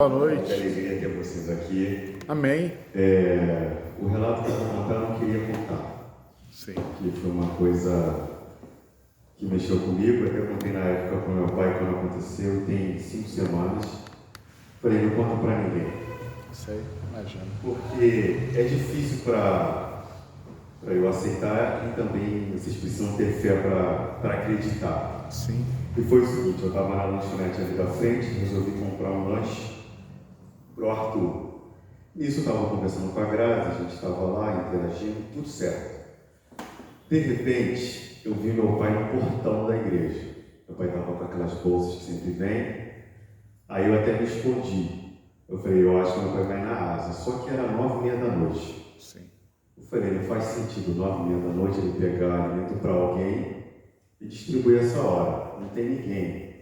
Boa noite. Que alegria ter vocês aqui. Amém. O relato que eu vou contar, eu não queria contar. Sim. Que foi uma coisa que mexeu comigo. Até contei na época com meu pai quando aconteceu, tem 5 semanas. Falei, não conta pra ninguém. Sei, imagino. Porque é difícil para eu aceitar e também vocês precisam ter fé para acreditar. Sim. E foi o seguinte, eu estava na lanchonete ali da frente, resolvi comprar um lanche pro Arthur. Nisso eu estava conversando com a Grazi, a gente estava lá interagindo, tudo certo. De repente, eu vi meu pai no portão da igreja. Meu pai estava com aquelas bolsas que sempre vem. Aí eu até me escondi. Eu falei, eu acho que meu pai vai na asa. Só que era 9h30 da noite. Sim. Eu falei, não faz sentido 9h30 da noite ele pegar alimento para alguém e distribuir essa hora. Não tem ninguém.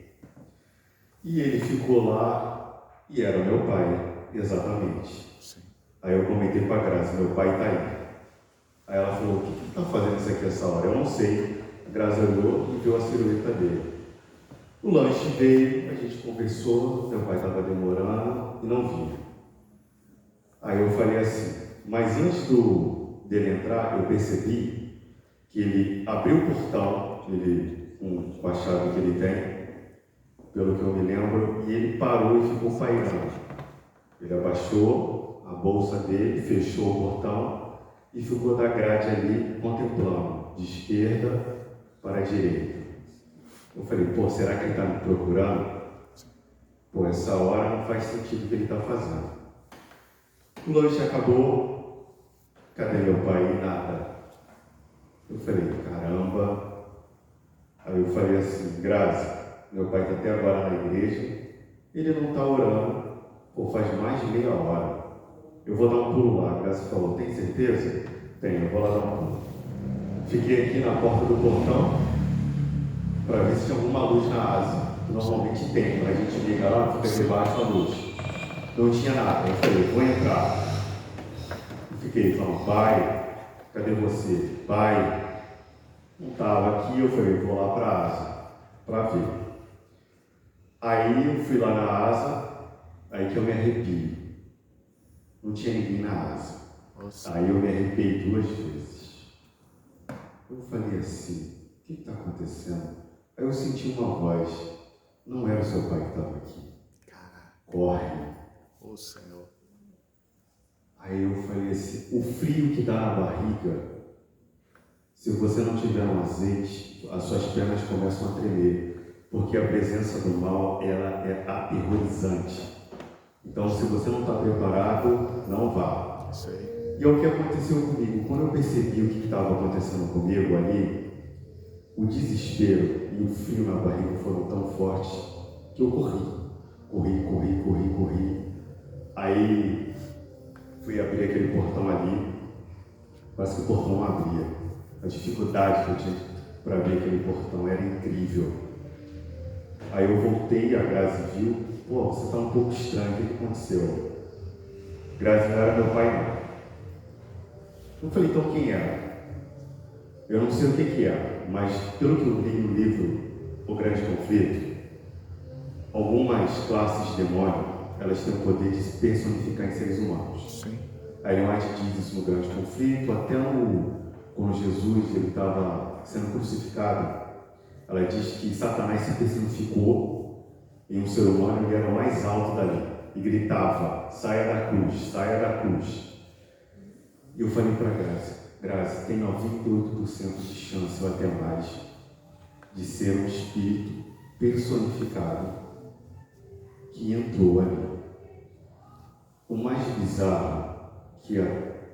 E ele ficou lá e era meu pai, exatamente. Sim. Aí eu comentei com a Grazi, meu pai está aí. Aí ela falou, o que está fazendo isso aqui essa hora? Eu não sei. A Grazi olhou e viu a silhueta dele. O lanche veio, a gente conversou, meu pai estava demorando e não vinha. Aí eu falei assim, mas antes dele entrar, eu percebi que ele abriu o portão, com a chave que ele tem, pelo que eu me lembro, e ele parou e ficou pairando. Ele abaixou a bolsa dele, fechou o portão e ficou da grade ali contemplando, de esquerda para a direita. Eu falei, pô, será que ele está me procurando? Pô, essa hora não faz sentido o que ele está fazendo. O lanche acabou, cadê meu pai? Nada. Eu falei, caramba. Aí eu falei assim, Grazi, meu pai está até agora na igreja, ele não está orando, pô, faz mais de meia hora. Eu vou dar um pulo lá. A Grazi falou, tem certeza? Tenho, eu vou lá dar um pulo. Fiquei aqui na porta do portão para ver se tinha alguma luz na asa. Normalmente tem, quando a gente liga lá, fica debaixo a luz. Não tinha nada. Eu falei, vou entrar. E fiquei falando, pai, cadê você? Pai, não estava aqui. Eu falei, vou lá para a asa, para ver. Aí eu fui lá na asa, aí que eu me arrepio. Não tinha ninguém na asa. Nossa. Aí eu me arrepiei 2 vezes. Eu falei assim, o que está acontecendo? Aí eu senti uma voz, não era o seu pai que estava aqui. Caraca. Corre. Ô Senhor. Aí eu falei assim, o frio que dá na barriga, se você não tiver um azeite, as suas pernas começam a tremer, porque a presença do mal, ela é aterrorizante. Então, se você não está preparado, não vá. Isso aí. E é o que aconteceu comigo. Quando eu percebi o que estava acontecendo comigo ali, o desespero e o frio na barriga foram tão fortes que eu corri. Aí fui abrir aquele portão ali, quase que o portão não abria. A dificuldade que eu tinha para abrir aquele portão era incrível. Aí eu voltei, a Grazi viu, pô, você está um pouco estranho, o que aconteceu? Grazi não era meu pai não. Eu falei, então quem era? Eu não sei o que era, mas pelo que eu li no livro O Grande Conflito, algumas classes de demônio, elas têm o poder de se personificar em seres humanos. Sim. A Ellen White diz isso no Grande Conflito, até quando Jesus estava sendo crucificado, ela diz que Satanás se personificou em um ser humano e era o mais alto dali, e gritava, saia da cruz, saia da cruz. E eu falei para Grazi, tem 98% de chance, ou até mais, de ser um espírito personificado que entrou ali. O mais bizarro é que a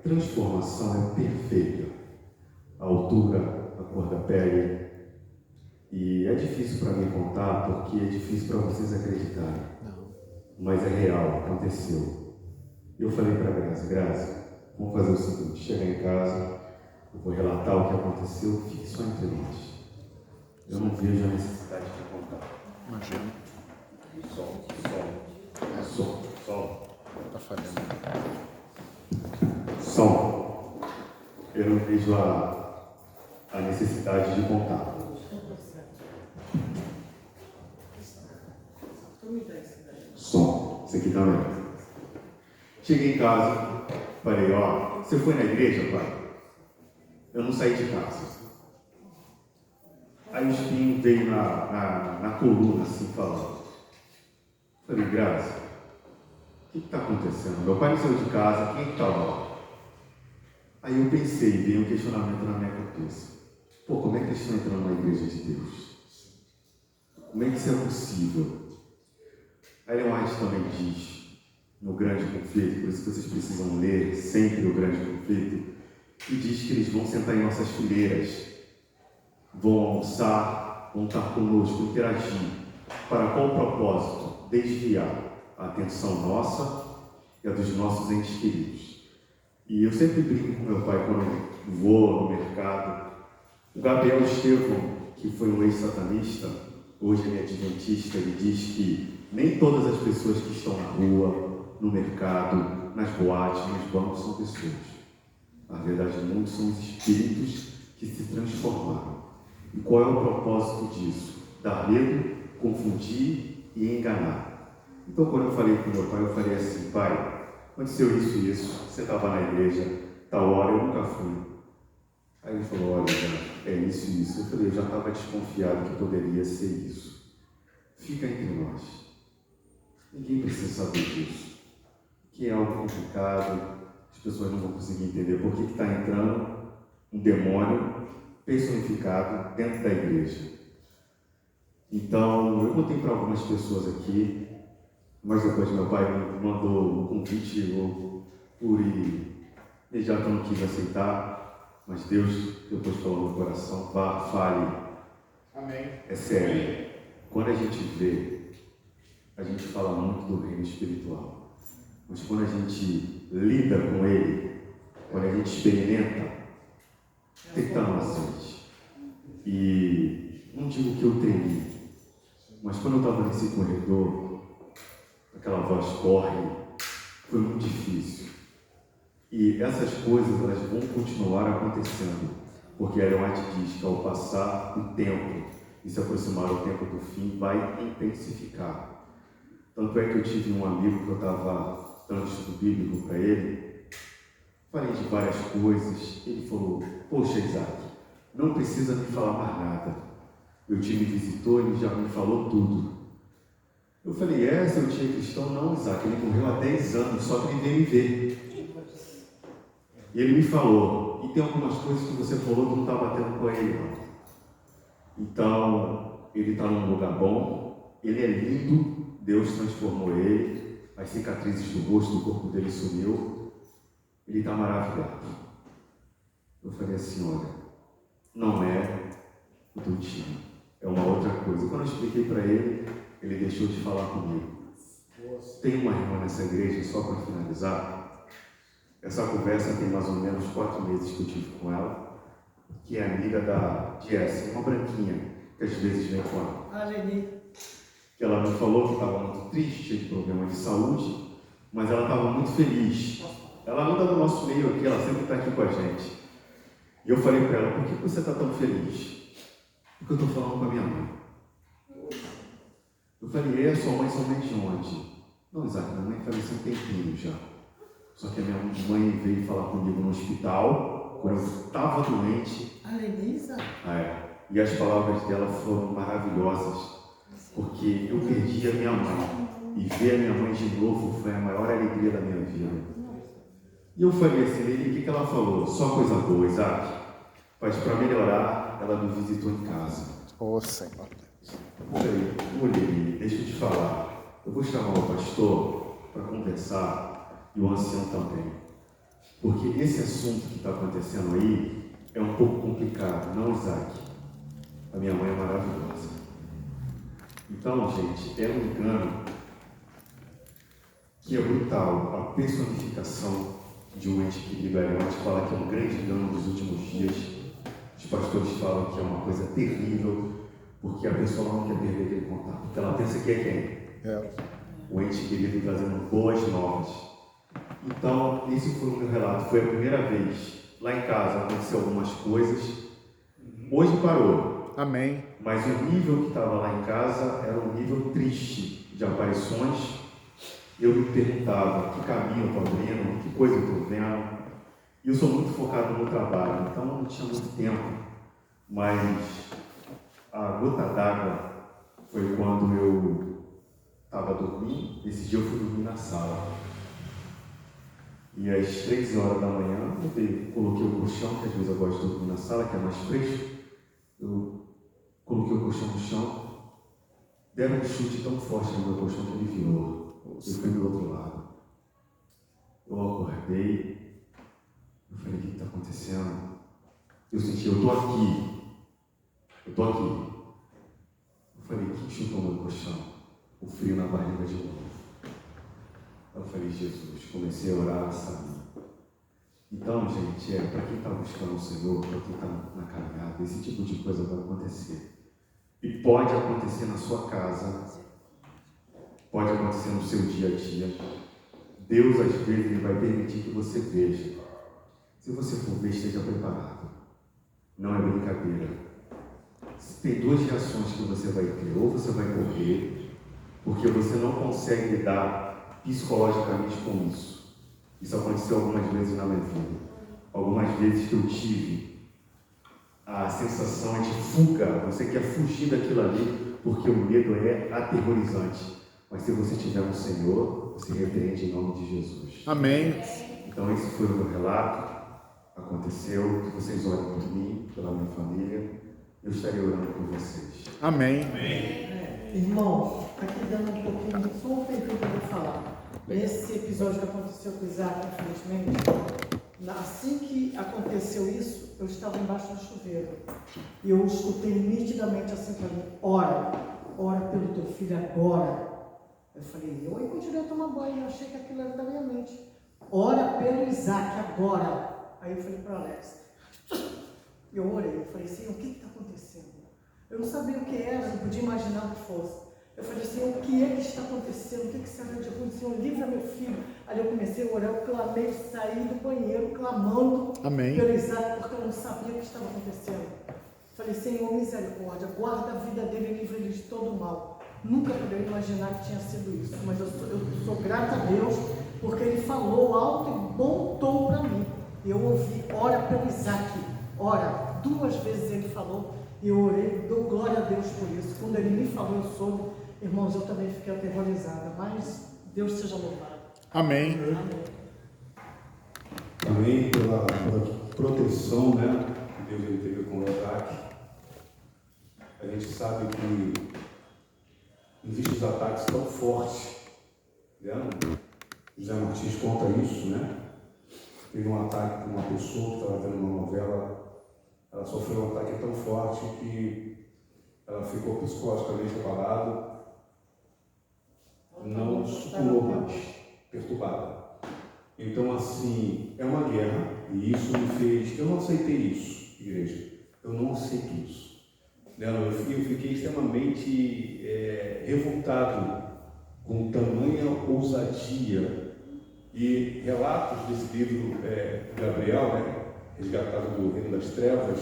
transformação é perfeita. A altura, a cor da pele. E é difícil para mim contar, porque é difícil para vocês acreditarem. Não. Mas é real, aconteceu. Eu falei para Grazi, vamos fazer o seguinte, chegar em casa, eu vou relatar o que aconteceu, fique só entre nós. Eu não vejo a necessidade de contar. Imagino. Som. Tá falhando. Som. Eu não vejo a necessidade de contar. Som. Isso aqui também. Cheguei em casa, falei, ó, você foi na igreja, pai? Eu não saí de casa. Aí o espinho veio na coluna, assim, falando. Falei, Graça, o que está acontecendo? Meu pai não saiu de casa, quem estava lá? Aí eu pensei, veio um questionamento na minha cabeça. Pô, como é que eles estão entrando na igreja de Deus? Como é que isso é possível? Aí Ellen White também diz, no Grande Conflito, por isso que vocês precisam ler sempre o Grande Conflito, e diz que eles vão sentar em nossas fileiras, vão almoçar, vão estar conosco, interagir. Para qual propósito? Desviar a atenção nossa e a dos nossos entes queridos. E eu sempre brinco com meu pai quando eu vou no mercado. O Gabriel Estevão, que foi um ex-satanista, hoje ele é adventista, ele diz que nem todas as pessoas que estão na rua, no mercado, nas boates, nos bancos são pessoas. Na verdade, muitos são os espíritos que se transformaram. E qual é o propósito disso? Dar medo, confundir e enganar. Então, quando eu falei com meu pai, eu falei assim, pai, aconteceu isso e isso, você estava na igreja, tal hora, eu nunca fui. Aí ele falou, olha, é isso e isso. Eu falei, eu já estava desconfiado que poderia ser isso. Fica entre nós. Ninguém precisa saber disso. Que é algo complicado, as pessoas não vão conseguir entender por que está entrando um demônio personificado dentro da igreja. Então, eu contei para algumas pessoas aqui, mas depois meu pai me mandou um convite, eu por imediato não quis aceitar, mas Deus depois falou no coração, vá, fale. Amém. É sério. Amém. Quando a gente vê, a gente fala muito do reino espiritual, mas quando a gente lida com ele, quando a gente experimenta, tem que estar no azeite. E não digo que eu tremi, mas quando eu estava nesse corredor, aquela voz corre, foi muito difícil. E essas coisas, elas vão continuar acontecendo, porque a Ellen White diz que ao passar o tempo e se aproximar o tempo do fim, vai intensificar. Tanto é que eu tive um amigo que eu estava dando estudo bíblico para ele, falei de várias coisas, ele falou, poxa Isaac, não precisa me falar mais nada. Meu tio me visitou, ele já me falou tudo. Eu falei, seu tio é cristão? Não, Isaac, ele morreu há 10 anos, só que ele veio me ver. E ele me falou, e tem algumas coisas que você falou que não está batendo com ele, não. Então, ele está num lugar bom, ele é lindo, Deus transformou ele, as cicatrizes do rosto, do corpo dele sumiu, ele está maravilhado. Eu falei assim, olha, não é o teu time, é uma outra coisa. Quando eu expliquei para ele, ele deixou de falar comigo. Tem uma irmã nessa igreja, só para finalizar, essa conversa tem mais ou menos 4 meses que eu tive com ela, que é amiga da Jessie, uma branquinha, que às vezes vem com ela. Que ela me falou que estava muito triste, cheia de problemas de saúde, mas ela estava muito feliz. Ela anda no nosso meio aqui, ela sempre está aqui com a gente. E eu falei para ela, por que você está tão feliz? Porque eu estou falando com a minha mãe. Eu falei, a sua mãe somente de onde? Não, Isaac, minha mãe faleceu um tempinho já. Só que a minha mãe veio falar comigo no hospital, quando eu estava doente. E as palavras dela foram maravilhosas, porque eu perdi a minha mãe. E ver a minha mãe de novo foi a maior alegria da minha vida. E eu falei assim, o que ela falou? Só coisa boa, Isaac. Mas para melhorar, ela me visitou em casa. Ô Senhor. Olhei, deixa eu te falar. Eu vou chamar o pastor para conversar. E o ancião também. Porque esse assunto que está acontecendo aí é um pouco complicado, não, Isaac? A minha mãe é maravilhosa. Então, gente, é um engano que é brutal. A personificação de um ente querido, a gente fala que é um grande engano dos últimos dias. Os pastores falam que é uma coisa terrível, porque a pessoa não quer perder aquele contato. Porque ela pensa que é quem? O ente querido trazendo boas novas. Então, esse foi o meu relato. Foi a primeira vez. Lá em casa aconteceu algumas coisas. Hoje parou. Amém. Mas o nível que estava lá em casa era um nível triste de aparições eu me perguntava que caminho eu estou abrindo, que coisa eu estou vendo. E eu sou muito focado no trabalho, então não tinha muito tempo. Mas a gota d'água foi quando eu estava dormindo. Esse dia eu fui dormir na sala. E às 3 horas da manhã, eu coloquei o colchão, que às vezes eu gosto de dormir na sala, que é mais fresco. Eu coloquei o colchão no chão. Deram um chute tão forte no meu colchão que ele virou. Eu fui do outro lado. Eu acordei. Eu falei, o que está acontecendo? Eu senti, eu estou aqui. Eu estou aqui. Eu falei, quem chutou meu colchão? O frio na barriga de novo. Eu falei, Jesus, comecei a orar, sabe? Então, gente, para quem está buscando o Senhor, para quem está na caminhada, esse tipo de coisa vai acontecer. E pode acontecer na sua casa, pode acontecer no seu dia a dia. Deus, às vezes, Ele vai permitir que você veja. Se você for ver, esteja preparado. Não é brincadeira. Tem 2 reações que você vai ter. Ou você vai correr, porque você não consegue lidar psicologicamente com isso. Isso aconteceu algumas vezes na minha vida. Algumas vezes que eu tive a sensação de fuga, você quer fugir daquilo ali, porque o medo é aterrorizante. Mas se você tiver no Senhor, você repreende em nome de Jesus. Amém. Então esse foi o meu relato. Aconteceu, que vocês orem por mim, pela minha família. Eu estarei orando por vocês. Amém. Irmão, aqui dando um pouquinho, só um tempinho que eu vou falar. Esse episódio que aconteceu com o Isaac, infelizmente, assim que aconteceu isso, eu estava embaixo do chuveiro. E eu escutei nitidamente assim para mim, ora pelo teu filho agora. Eu falei, eu continuei a tomar banho, eu achei que aquilo era da minha mente. Ora pelo Isaac agora. Aí eu falei para o Alex, eu orei, eu falei, Senhor, o que está acontecendo? Eu não sabia o que era, não podia imaginar o que fosse. Eu falei, Senhor, o que é que está acontecendo? O que será de acontecer? Senhor, livra meu filho. Aí eu comecei a orar, eu clamei, saí do banheiro, clamando pelo Isaac, porque eu não sabia o que estava acontecendo. Falei, Senhor, misericórdia, guarda a vida dele e livra ele de todo o mal. Nunca poderia imaginar que tinha sido isso, mas eu sou grata a Deus, porque ele falou alto e bom tom para mim. E eu ouvi, ora pelo Isaac, ora. 2 vezes ele falou, e eu orei, dou glória a Deus por isso. Quando ele me falou, eu soube, irmãos, eu também fiquei aterrorizada, mas Deus seja louvado. Amém. Amém. Também pela proteção, né, que Deus ele teve com o ataque. A gente sabe que existem os ataques tão fortes, né? José Martins conta isso, né? Teve um ataque com uma pessoa que estava vendo uma novela, ela sofreu um ataque tão forte que ela ficou psicologicamente abalada, não sucumbiu mais, perturbada. Então, assim, é uma guerra, e isso me fez. Eu não aceitei isso, igreja. Eu não aceito isso. Eu fiquei extremamente revoltado com tamanha ousadia. E relatos desse livro do Gabriel, né, resgatado do Reino das Trevas,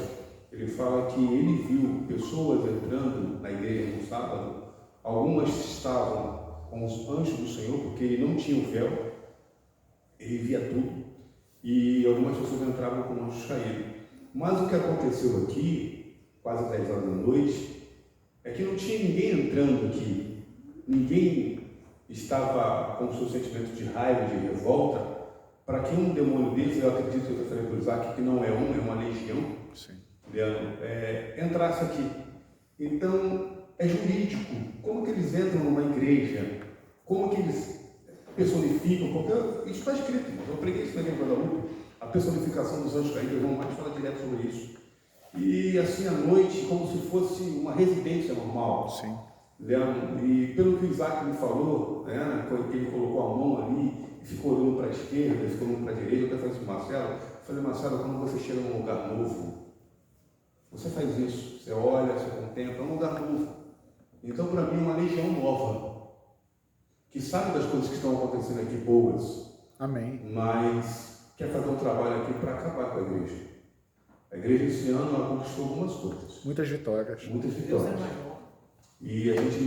ele fala que ele viu pessoas entrando na igreja no sábado, algumas estavam com os anjos do Senhor, porque ele não tinha o véu, ele via tudo, e algumas pessoas entravam com anjos caídos. Mas o que aconteceu aqui, quase 10 horas da noite, é que não tinha ninguém entrando aqui, ninguém estava com o seu sentimento de raiva, de revolta, para que um demônio desse, eu acredito que eu falei para o Isaac, que não é um, é uma legião, entrasse aqui. Então, é jurídico. Como que eles entram numa igreja? Como que eles personificam? Porque isso está escrito, eu preguei isso também em Guadalupe, a personificação dos anjos caídos, vamos mais falar direto sobre isso. E assim à noite, como se fosse uma residência normal. Sim. E pelo que o Isaac me falou, né, quando ele colocou a mão ali e ficou olhando para a esquerda, ficou olhando para a direita, eu até falei assim, Marcelo, Marcelo, quando você chega num lugar novo, você faz isso, você olha, você contempla, é um lugar novo. Então, para mim, é uma legião nova, que sabe das coisas que estão acontecendo aqui boas, Amém. mas quer fazer um trabalho aqui para acabar com a igreja. A igreja esse ano ela conquistou algumas coisas. Muitas vitórias. Muitas Deus é vitórias. maior. E a gente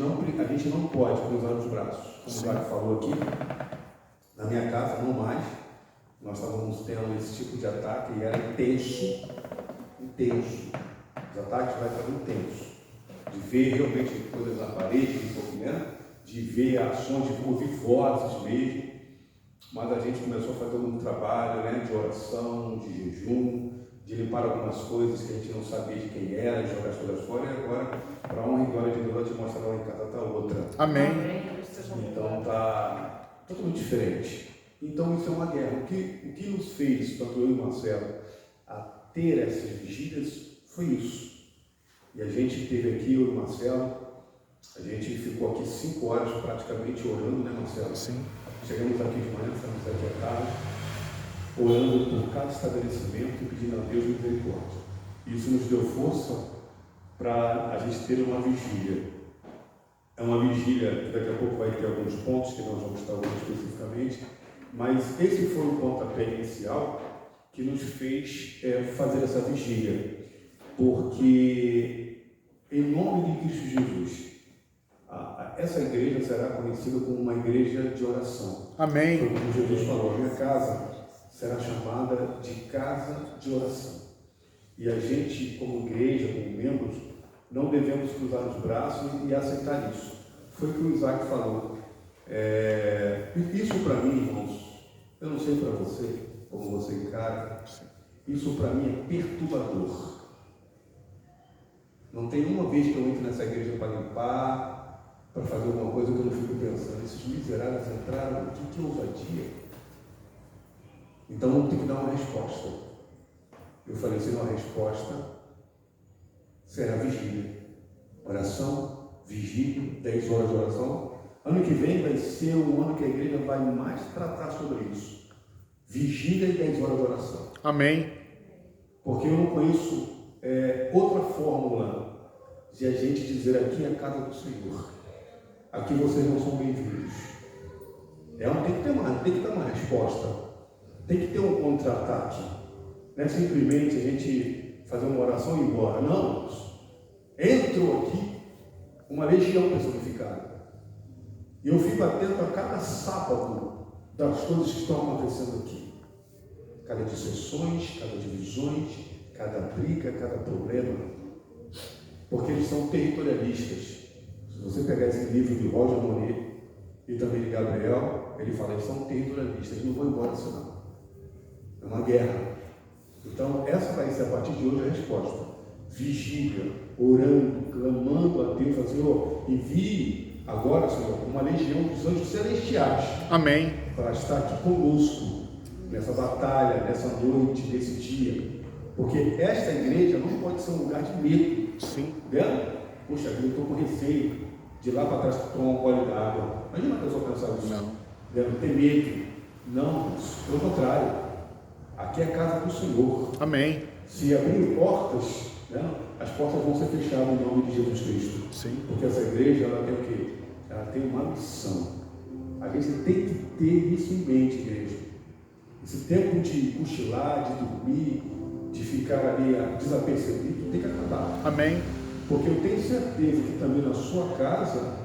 não pode cruzar os braços. como o Isaac falou aqui, na minha casa não mais, nós estávamos tendo esse tipo de ataque e era intenso. Os ataques vai estar intensos. De ver realmente coisas na parede, de ver ações, de ouvir vozes mesmo. Mas a gente começou a fazer um trabalho, né, de oração, de jejum, de limpar algumas coisas que a gente não sabia de quem era, de jogar as coisas fora, e agora, para a honra e glória de Deus, eu te mostrar lá em casa está outra. Amém. Então está totalmente diferente. Então isso é uma guerra. O que nos fez, tanto eu e o Marcelo, a ter essas vigílias foi isso. E a gente teve aqui, eu e o Marcelo, a gente ficou aqui 5 horas praticamente orando, né, Marcelo? Sim. Chegamos aqui de manhã, estamos aqui à tarde, orando por cada estabelecimento e pedindo a Deus misericórdia. Isso nos deu força para a gente ter uma vigília. É uma vigília que daqui a pouco vai ter alguns pontos que nós vamos estar olhando especificamente, mas esse foi o pontapé inicial que nos fez fazer essa vigília, porque em nome de Cristo Jesus, essa igreja será conhecida como uma igreja de oração. Amém. Foi como Jesus falou, a minha casa será chamada de casa de oração. E a gente, como igreja, como membros, não devemos cruzar os braços e aceitar isso. Foi o que o Isaac falou. Isso para mim, irmãos, eu não sei para você, como você encara, isso para mim é perturbador. Não tem uma vez que eu entro nessa igreja para limpar, para fazer alguma coisa que eu não fico pensando, esses miseráveis entraram, que ousadia. Então vamos ter que dar uma resposta. Eu falei, se não a resposta, será vigília. Oração, vigília, 10 horas de oração. Ano que vem vai ser o ano que a igreja vai mais tratar sobre isso. Vigília e 10 horas de oração. Amém. Porque eu não conheço outra fórmula de a gente dizer aqui é a casa do Senhor. Aqui vocês não são bem-vindos. Tem que dar uma resposta. Tem que ter um contra-ataque. Não é simplesmente a gente fazer uma oração e ir embora. Não. Entrou aqui uma legião personificada. E eu fico atento a cada sábado das coisas que estão acontecendo aqui. Cada dissensões, cada divisões, cada briga, cada problema. Porque eles são territorialistas. Se você pegar esse livro de Roger Monet e também de Gabriel, ele fala que eles são territorialistas, eles não vão embora senão. É uma guerra. Então, essa vai ser a partir de hoje a resposta. Vigília, orando, clamando a Deus, Senhor, envie agora, Senhor, uma legião dos anjos celestiais. Amém. Para estar aqui conosco, nessa batalha, nessa noite, nesse dia. Porque esta igreja não pode ser um lugar de medo. Sim. Vendo? Poxa, eu estou com receio de ir lá para trás tomar um gole d'água. Imagina a pessoa pensar isso. Não. Vendo? Ter medo. Não, pelo contrário. Aqui é a casa do Senhor. Amém. Se abrir portas, né, as portas vão ser fechadas em nome de Jesus Cristo. Sim. Porque essa igreja, ela tem o quê? Ela tem uma missão. A gente tem que ter isso em mente, igreja. Esse tempo de cochilar, de dormir, de ficar ali desapercebido, tem que acabar. Amém. Porque eu tenho certeza que também na sua casa,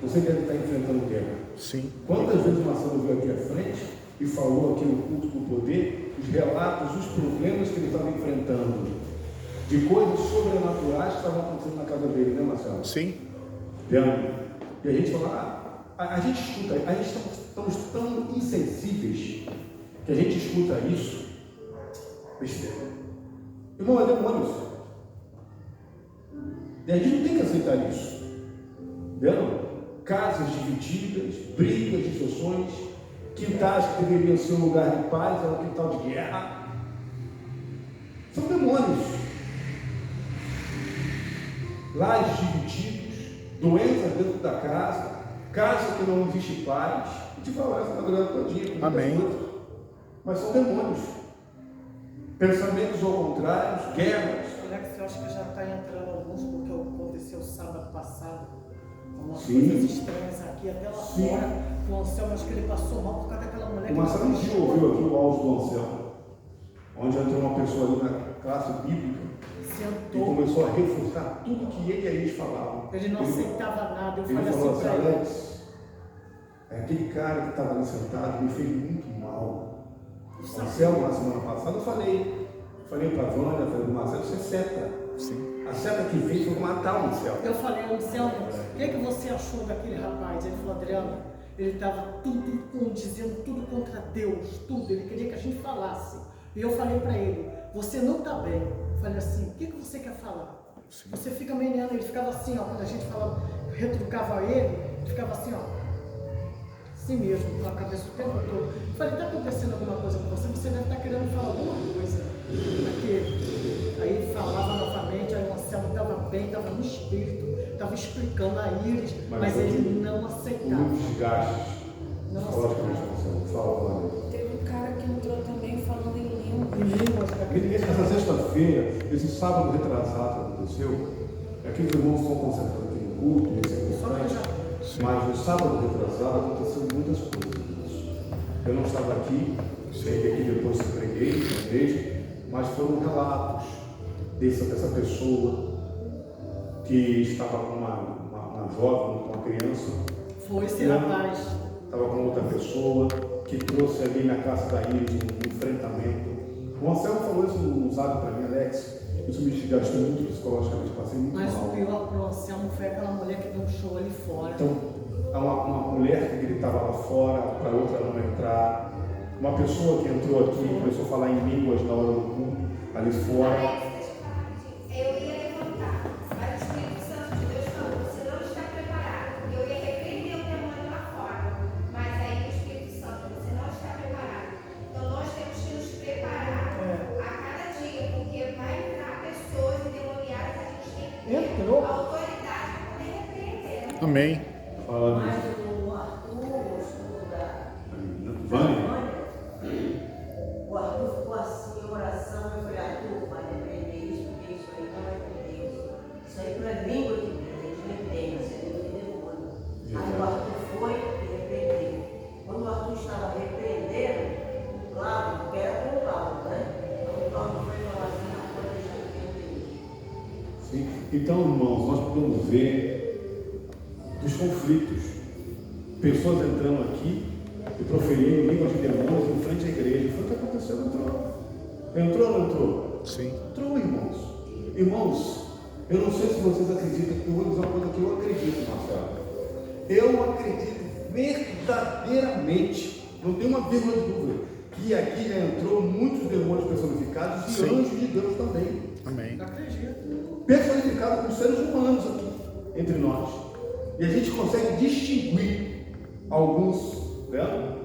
você deve estar enfrentando guerra. Sim. Quantas vezes o Marcelo veio aqui à frente e falou aqui no culto com o poder, os relatos, os problemas que ele estava enfrentando, de coisas sobrenaturais que estavam acontecendo na casa dele, né, Marcelo? Sim. E a gente fala, a gente escuta, a gente estamos tão insensíveis que a gente escuta isso, besteira. Irmão, é demônio. E a gente não tem que aceitar isso. Entendeu? Casas divididas, brigas, discussões, quintais que deveriam ser um lugar de paz, é um quintal de guerra. São demônios. Lares divididos, doenças dentro da casa que não existe paz. A gente fala essa madrugada todinha. Amém. Mas são demônios. Pensamentos ao contrário, guerras. Alex, eu acho que já está entrando alguns, porque aconteceu sábado passado. Umas Sim. coisas estranhas aqui, até lá Sim. fora. O Anselmo, acho que ele passou mal por causa daquela mulher. O Marcelo ouviu aqui o áudio do Anselmo, onde entrou uma pessoa ali na classe bíblica e sentou. começou a reforçar tudo que ele e a gente falavam. Ele não aceitava nada. Eu Ele falei falou assim assim, para ele. Alex, Aquele cara que estava ali sentado me fez muito mal. O Marcelo, na semana passada, eu falei para a Vânia, falei para o Marcelo, você é seta. Sim. A seta que fez foi matar o Marcelo. Eu falei, Anselmo, o que você achou daquele rapaz? Ele falou, Adriana, ele estava dizendo tudo contra Deus, tudo. Ele queria que a gente falasse. E eu falei para ele, você não está bem. Eu falei assim, o que você quer falar? Sim. Você fica meneando, ele ficava assim, ó, quando a gente falava, retrucava ele ficava assim, ó, assim mesmo, com a cabeça o tempo todo. Eu falei, está acontecendo alguma coisa com você? Você deve estar querendo falar alguma coisa. Aí ele falava novamente, aí o Anselmo estava bem, estava no espírito, estava explicando a Iris, mas ele não aceitava. Muitos desgastes. Não Logicamente, aceitava. Fala, Vânia. Teve um cara que entrou também falando em língua. Em línguas, Essa sexta-feira, esse sábado retrasado que aconteceu, aqueles irmãos estão concentrados aqui no culto, isso é só que importante, já... mas no sábado retrasado aconteceu muitas coisas. Eu não estava aqui, sei que aqui depois eu preguei na igreja, mas foram relatos dessa pessoa que estava com uma jovem, com uma criança. Foi esse rapaz. Estava com outra pessoa que trouxe ali na casa da Iris um enfrentamento. O Anselmo falou isso no zap para mim, Alex. Isso me desgastou muito psicologicamente, passei muito Mas mal. o pior pro Anselmo foi aquela mulher que deu um show ali fora. Então, uma mulher que gritava lá fora para outra não entrar. Uma pessoa que entrou aqui e começou a falar em línguas na hora do culto, ali fora. Alex, deixa eu falar rapidinho. Eu ia levantar, mas o Espírito Santo de Deus falou, você não está preparado. Eu ia repreender o demônio lá fora, mas aí o Espírito Santo, você não está preparado. Então nós temos que nos preparar a cada dia, porque vai entrar pessoas endemoniadas, a gente tem que ter Entrou. autoridade para poder repreender. Amém. Fala, Mas o Arthur, o estudo da Vânia. o Arthur ficou assim em oração. Eu falei, Arthur, vai repreender isso, porque isso aí não é de Deus. Isso aí não é língua de Deus, a gente repreende, isso é língua de demônio. Aí o Arthur foi e repreendeu. Quando o Arthur estava repreendendo, o Cláudio, que era com o Cláudio, né? Então o Cláudio foi falar assim, não pode deixar de repreender. Sim. Então, irmãos, nós podemos ver dos conflitos. Pessoas entrando aqui e proferindo línguas de demônios em frente à igreja. Foi o que aconteceu, entrou. Entrou ou não entrou? Sim. Entrou, irmãos. Irmãos, eu não sei se vocês acreditam, eu vou dizer uma coisa que eu acredito, Marcelo. Eu acredito verdadeiramente, não tem uma vírgula de dúvida, que aqui já entrou muitos demônios personificados e Sim. anjos de Deus também. Amém. Não acredito. Personificados com seres humanos aqui, entre nós. E a gente consegue distinguir alguns, né?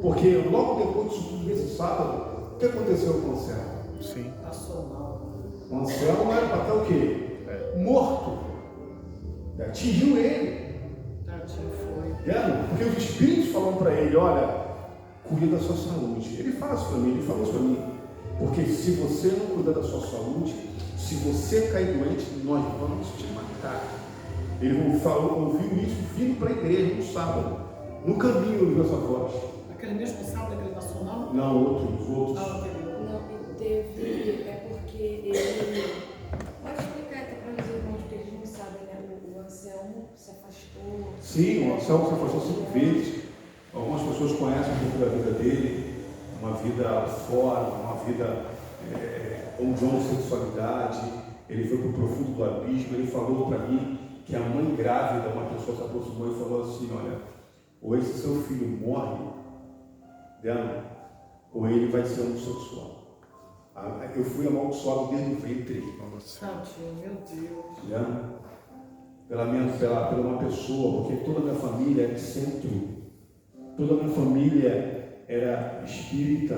Porque logo depois disso tudo, nesse sábado, o que aconteceu com o Anselmo? Sim. Passou mal. O Anselmo era para estar o quê? Morto. Atingiu ele. Tadinho foi. Né? Porque os espíritos falam para ele, olha, cuida da sua saúde. Ele fala isso para mim, ele falou isso para mim. Porque se você não cuidar da sua saúde, se você cair doente, nós vamos te matar. Ele ouviu isso vindo para a igreja no sábado. No caminho ele ouviu essa voz. Aquele mesmo sábado, aquele nacional? Não, outros. Ah, anterior. Não, teve. É porque ele. Pode explicar até para os irmãos, porque eles não sabem, né? O Anselmo se afastou. Sim, o Anselmo se afastou 5 vezes. Algumas pessoas conhecem um pouco da vida dele, uma vida fora, uma vida onde há sexualidade. Ele foi para o profundo do abismo. Ele falou para mim que a mãe grávida, uma pessoa se aproximou e falou assim, olha, ou esse seu filho morre, né, ou ele vai ser homossexual. Eu fui amaldiçoado desde o ventre. Tadinho, meu Deus. Né? Pela uma pessoa, porque toda a minha família é de centro, toda a minha família era espírita,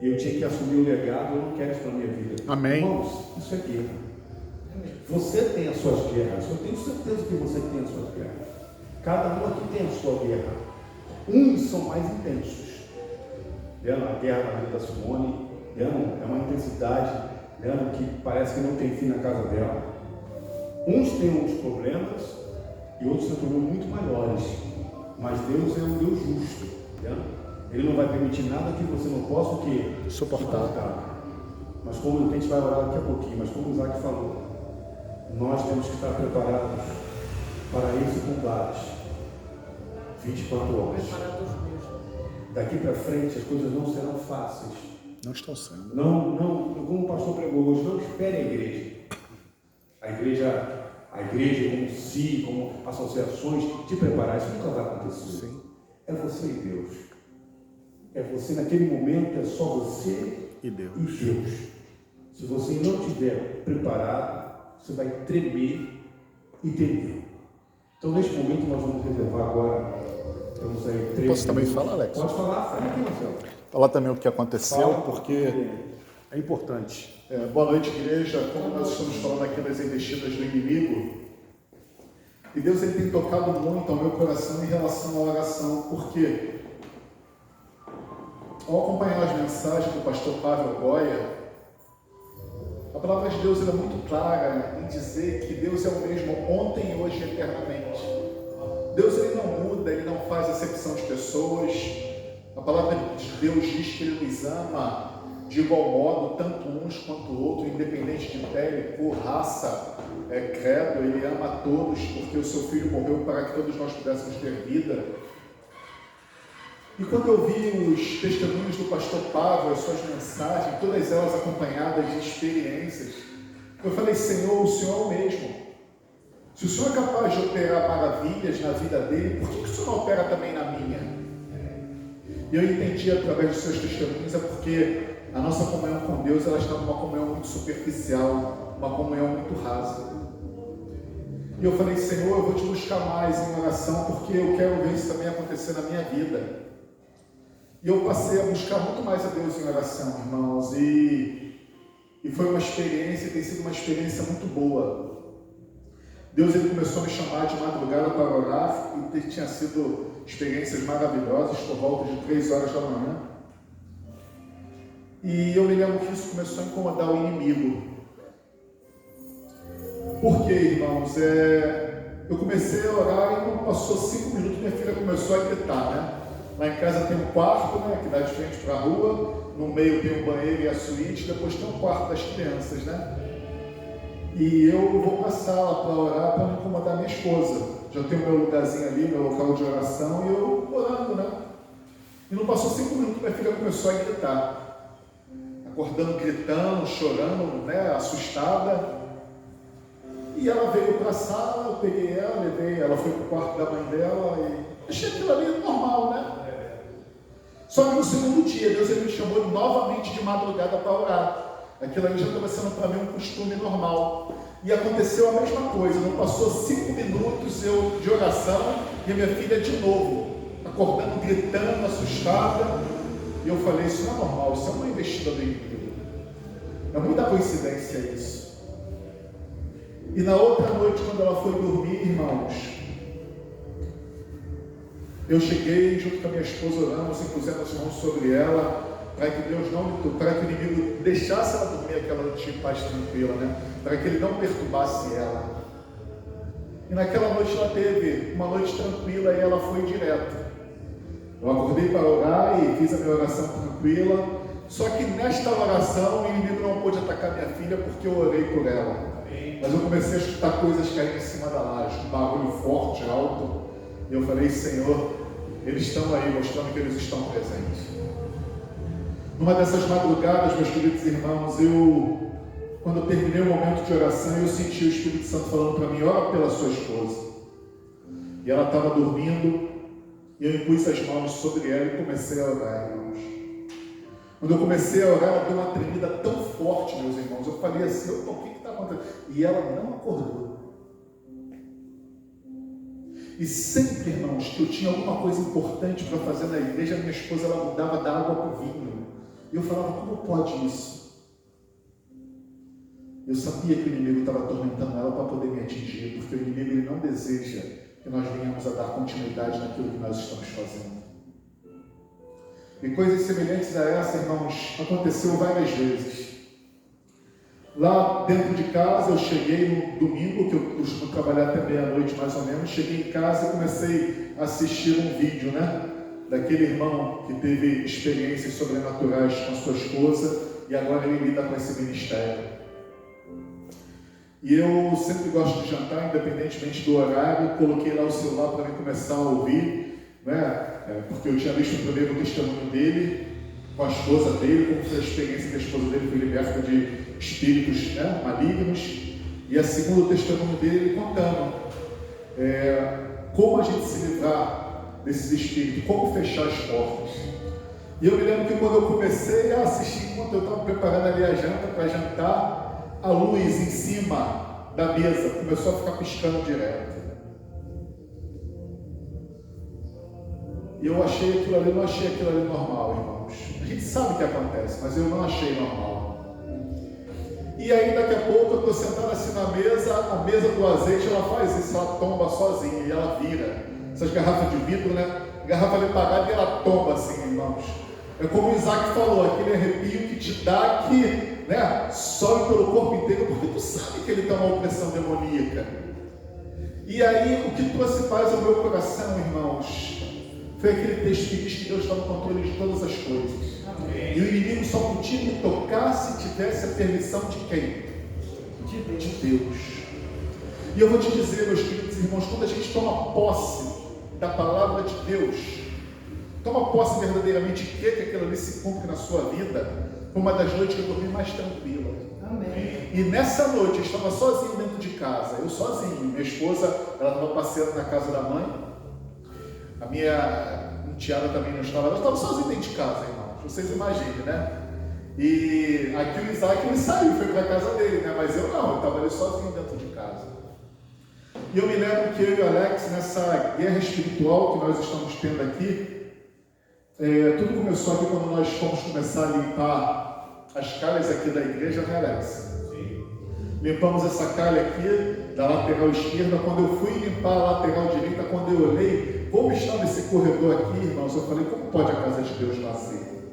e eu tinha que assumir o legado. Eu não quero isso na minha vida. Amém. Irmãos, isso é guerra. Você tem as suas guerras, eu tenho certeza que você tem as suas guerras. Cada um aqui tem a sua guerra. Uns são mais intensos. A guerra na vida da Simone é uma intensidade que parece que não tem fim na casa dela. Uns têm uns problemas e outros têm problemas muito maiores. Mas Deus é um Deus justo. Ele não vai permitir nada que você não possa o quê? Suportar. Mas como a gente vai orar daqui a pouquinho, mas como o Isaac falou, nós temos que estar preparados para esse combate. 24 horas. Preparador mesmo. Daqui para frente as coisas não serão fáceis. Não estão sendo. Não, como o pastor pregou hoje, não espere a igreja. A igreja como si, como associações, te preparar, isso nunca vai acontecer. Sim. É você e Deus. É você, naquele momento, é só você E Deus. e Deus. Se você não estiver preparado, você vai tremer e temer. Então, neste momento, nós vamos reservar agora. Temos aí 3 Posso também minutos. falar, Alex? Pode falar, fala aqui, Marcelo. Falar também o que aconteceu, Fala, porque é importante. Boa noite, igreja. Como nós estamos falando aqui das investidas do inimigo, e Deus ele tem tocado muito ao meu coração em relação à oração, porque ao acompanhar as mensagens do pastor Pavel Goya, a palavra de Deus é muito clara em dizer que Deus é o mesmo ontem, hoje e eternamente. Deus ele não muda, ele não faz acepção de pessoas. A palavra de Deus diz que ele nos ama de igual modo, tanto uns quanto outros, independente de pele, cor, raça, credo. Ele ama a todos, porque o seu Filho morreu para que todos nós pudéssemos ter vida. E quando eu vi os testemunhos do pastor Pablo, as suas mensagens, todas elas acompanhadas de experiências, eu falei: Senhor, o Senhor é o mesmo. Se o Senhor é capaz de operar maravilhas na vida dele, por que o Senhor não opera também na minha? E eu entendi através dos seus testemunhos, é porque a nossa comunhão com Deus, ela está numa comunhão muito superficial, uma comunhão muito rasa. E eu falei: Senhor, eu vou te buscar mais em oração, porque eu quero ver isso também acontecer na minha vida. E eu passei a buscar muito mais a Deus em oração, irmãos, e foi uma experiência, tem sido uma experiência muito boa. Deus ele começou a me chamar de madrugada para orar, e tinha sido experiências maravilhosas, por volta de 3 horas da manhã. E eu me lembro que isso começou a incomodar o inimigo. Por quê, irmãos? Eu comecei a orar e não passou 5 minutos, minha filha começou a gritar, né? Lá em casa tem um quarto, né, que dá de frente para a rua, no meio tem um banheiro e a suíte, depois tem um quarto das crianças, né? E eu vou para a sala para orar, para não incomodar minha esposa. Já tenho meu lugarzinho ali, meu local de oração, e eu orando, né? E não passou 5 minutos, minha filha começou a gritar. Acordando, gritando, chorando, né, assustada. E ela veio para a sala, eu peguei ela, levei, ela foi para o quarto da mãe dela e achei aquilo ali normal, né? Só que no segundo dia, Deus ele me chamou novamente de madrugada para orar. Aquilo ali já estava sendo para mim um costume normal. E aconteceu a mesma coisa, não passou 5 minutos eu de oração e a minha filha de novo, acordando, gritando, assustada. E eu falei: isso não é normal, isso é uma investida do inimigo. É muita coincidência isso. E na outra noite, quando ela foi dormir, irmãos, eu cheguei junto com a minha esposa, oramos, impusemos as mãos sobre ela, para que Deus para que o inimigo deixasse ela dormir aquela noite em paz tranquila, né? Para que ele não perturbasse ela. E naquela noite ela teve uma noite tranquila e ela foi direto. Eu acordei para orar e fiz a minha oração tranquila, só que nesta oração o inimigo não pôde atacar minha filha porque eu orei por ela. Mas eu comecei a escutar coisas caindo em cima da laje, um barulho forte, alto, e eu falei: Senhor, eles estão aí mostrando que eles estão presentes. Numa dessas madrugadas, meus queridos irmãos, quando eu terminei o momento de oração, eu senti o Espírito Santo falando para mim: ora pela sua esposa. E ela estava dormindo, e eu impus as mãos sobre ela e comecei a orar, irmãos. Quando eu comecei a orar, ela deu uma tremida tão forte, meus irmãos. Eu falei assim: o que está acontecendo? E ela não acordou. E sempre, irmãos, que eu tinha alguma coisa importante para fazer na igreja, minha esposa ela mudava da água para o vinho. E eu falava: como pode isso? Eu sabia que o inimigo estava atormentando ela para poder me atingir, porque o inimigo ele não deseja que nós venhamos a dar continuidade naquilo que nós estamos fazendo. E coisas semelhantes a essa, irmãos, aconteceu várias vezes. Lá dentro de casa, eu cheguei no domingo, que eu costumo trabalhar até meia-noite mais ou menos, cheguei em casa e comecei a assistir um vídeo, né? Daquele irmão que teve experiências sobrenaturais com a sua esposa e agora ele lida com esse ministério. E eu sempre gosto de jantar, independentemente do horário, coloquei lá o celular para mim começar a ouvir. né? Porque eu tinha visto o primeiro testemunho dele com a esposa dele, como foi a experiência que a esposa dele foi liberta de espíritos, né, malignos, e a segundo testemunho dele contando como a gente se livrar desses espíritos, como fechar as portas. E eu me lembro que quando eu comecei a assistir, enquanto eu estava preparando ali a janta para jantar, a luz em cima da mesa começou a ficar piscando direto. E eu achei aquilo ali, não achei aquilo ali normal, irmãos. A gente sabe o que acontece, mas eu não achei normal. E aí daqui a pouco eu estou sentado assim na mesa, a mesa do azeite, ela faz isso, ela tomba sozinha e ela vira. Essas garrafas de vidro, né? Garrafa ali apagada e ela tomba assim, irmãos. É como o Isaac falou, aquele arrepio que te dá, que, né, sobe pelo corpo inteiro, porque tu sabe que ele tem uma opressão demoníaca. E aí o que trouxe paz ao meu coração, irmãos, foi aquele texto que diz que Deus está no controle de todas as coisas. Amém. E o inimigo só podia me tocar se tivesse a permissão de quem? De Deus. E eu vou te dizer, meus queridos irmãos, quando a gente toma posse da palavra de Deus, toma posse verdadeiramente de que aquilo ali se cumpre na sua vida, foi uma das noites que eu dormi mais tranquila. Amém. E nessa noite eu estava sozinho dentro de casa, eu sozinho, minha esposa, ela estava passeando na casa da mãe, a minha enteada também não estava, eu estava sozinho dentro de casa, irmãos, vocês imaginem, né? E aqui o Isaac ele saiu, foi para a casa dele, né? Mas eu não, eu estava ali sozinho dentro de casa. E eu me lembro que eu e o Alex, nessa guerra espiritual que nós estamos tendo aqui, tudo começou aqui quando nós fomos começar a limpar as calhas aqui da igreja, né, Alex? Sim. Limpamos essa calha aqui da lateral esquerda. Quando eu fui limpar a lateral direita, quando eu olhei como estava esse corredor aqui, irmãos, eu falei, como pode a casa de Deus nascer?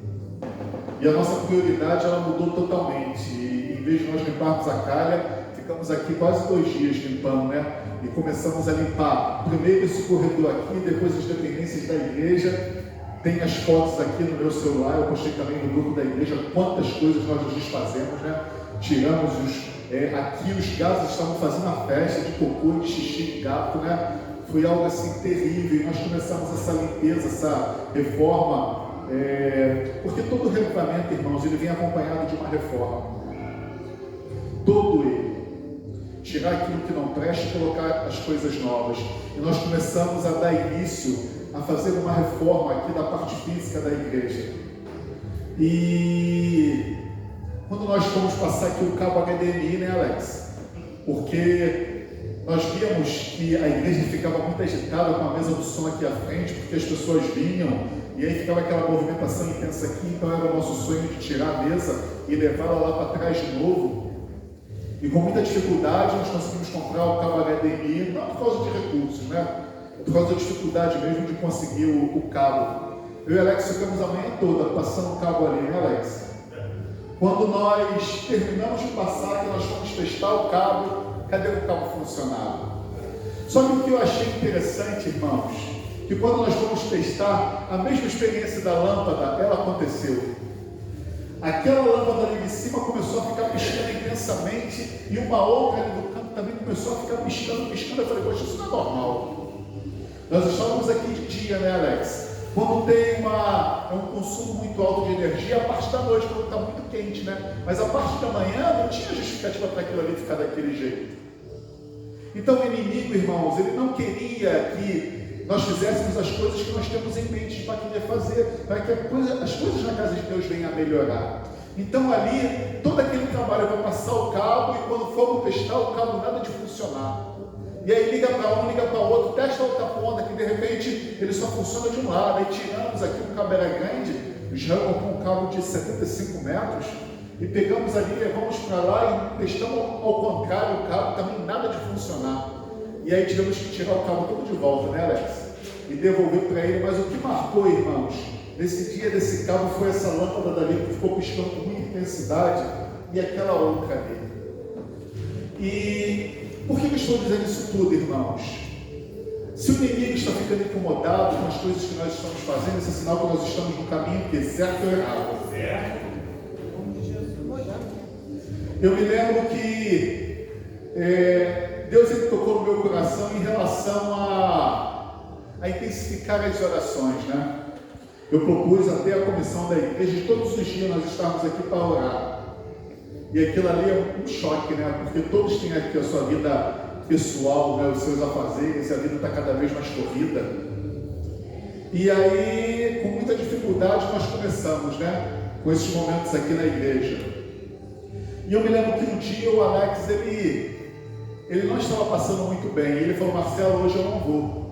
E a nossa prioridade, ela mudou totalmente. E, em vez de nós limparmos a calha, ficamos aqui quase 2 dias limpando, né? E começamos a limpar primeiro esse corredor aqui, depois as dependências da igreja. Tem as fotos aqui no meu celular, eu postei também no grupo da igreja quantas coisas nós nos desfazemos, né? Tiramos aqui os gatos estavam fazendo a festa de cocô, de xixi de gato, né? Foi algo assim terrível, e nós começamos essa limpeza, essa reforma, porque todo renovamento, irmãos, ele vem acompanhado de uma reforma. Todo ele. Tirar aquilo que não presta e colocar as coisas novas. E nós começamos a dar início a fazer uma reforma aqui da parte física da igreja. E quando nós fomos passar aqui o cabo HDMI, né, Alex? Porque nós víamos que a igreja ficava muito agitada com a mesa do som aqui à frente, porque as pessoas vinham e aí ficava aquela movimentação intensa aqui. Então era o nosso sonho de tirar a mesa e levá-la lá para trás de novo. E com muita dificuldade nós conseguimos comprar o cabo HDMI, não por causa de recursos, né? Por causa da dificuldade mesmo de conseguir o cabo. Eu e Alex ficamos a manhã toda passando o cabo ali, né, Alex? Quando nós terminamos de passar, que nós fomos testar o cabo, cadê o cabo funcionava? Só que o que eu achei interessante, irmãos, que quando nós fomos testar, a mesma experiência da lâmpada, ela aconteceu. Aquela lâmpada ali de cima começou a ficar piscando intensamente, e uma outra ali do canto também começou a ficar piscando. Eu falei, poxa, isso não é normal. Nós estávamos aqui de dia, né, Alex? Quando tem um consumo muito alto de energia, a parte da noite, quando está muito quente, né? Mas a parte da manhã não tinha justificativa para aquilo ali ficar daquele jeito. Então o inimigo, irmãos, ele não queria que nós fizéssemos as coisas que nós temos em mente para querer fazer, para que as coisas na casa de Deus venham a melhorar. Então ali, todo aquele trabalho para passar o cabo, e quando for testar o cabo, nada de funcionar. E aí liga para um, liga para outro, testa a outra ponta, que de repente ele só funciona de um lado. Aí tiramos aqui, o cabo era grande, o Israel comprou um cabo de 75 metros, e pegamos ali, levamos para lá e testamos ao contrário o cabo, também nada de funcionar. E aí tivemos que tirar o cabo todo de volta, né, Alex? E devolver para ele. Mas o que marcou, irmãos, nesse dia desse cabo foi essa lâmpada dali que ficou piscando com muita intensidade, e aquela outra ali. E por que eu estou dizendo isso tudo, irmãos? Se o inimigo está ficando incomodado com as coisas que nós estamos fazendo, esse é sinal que nós estamos no caminho que é certo ou errado. Certo. Eu me lembro que Deus ele tocou no meu coração em relação a a intensificar as orações, né? Eu propus até a comissão da igreja de todos os dias nós estarmos aqui para orar. E aquilo ali é um choque, né? Porque todos têm aqui a sua vida pessoal, né? Os seus afazeres, a vida está cada vez mais corrida. E aí, com muita dificuldade, nós começamos, né? Com esses momentos aqui na igreja. E eu me lembro que um dia o Alex, ele não estava passando muito bem. Ele falou: Marcelo, hoje eu não vou.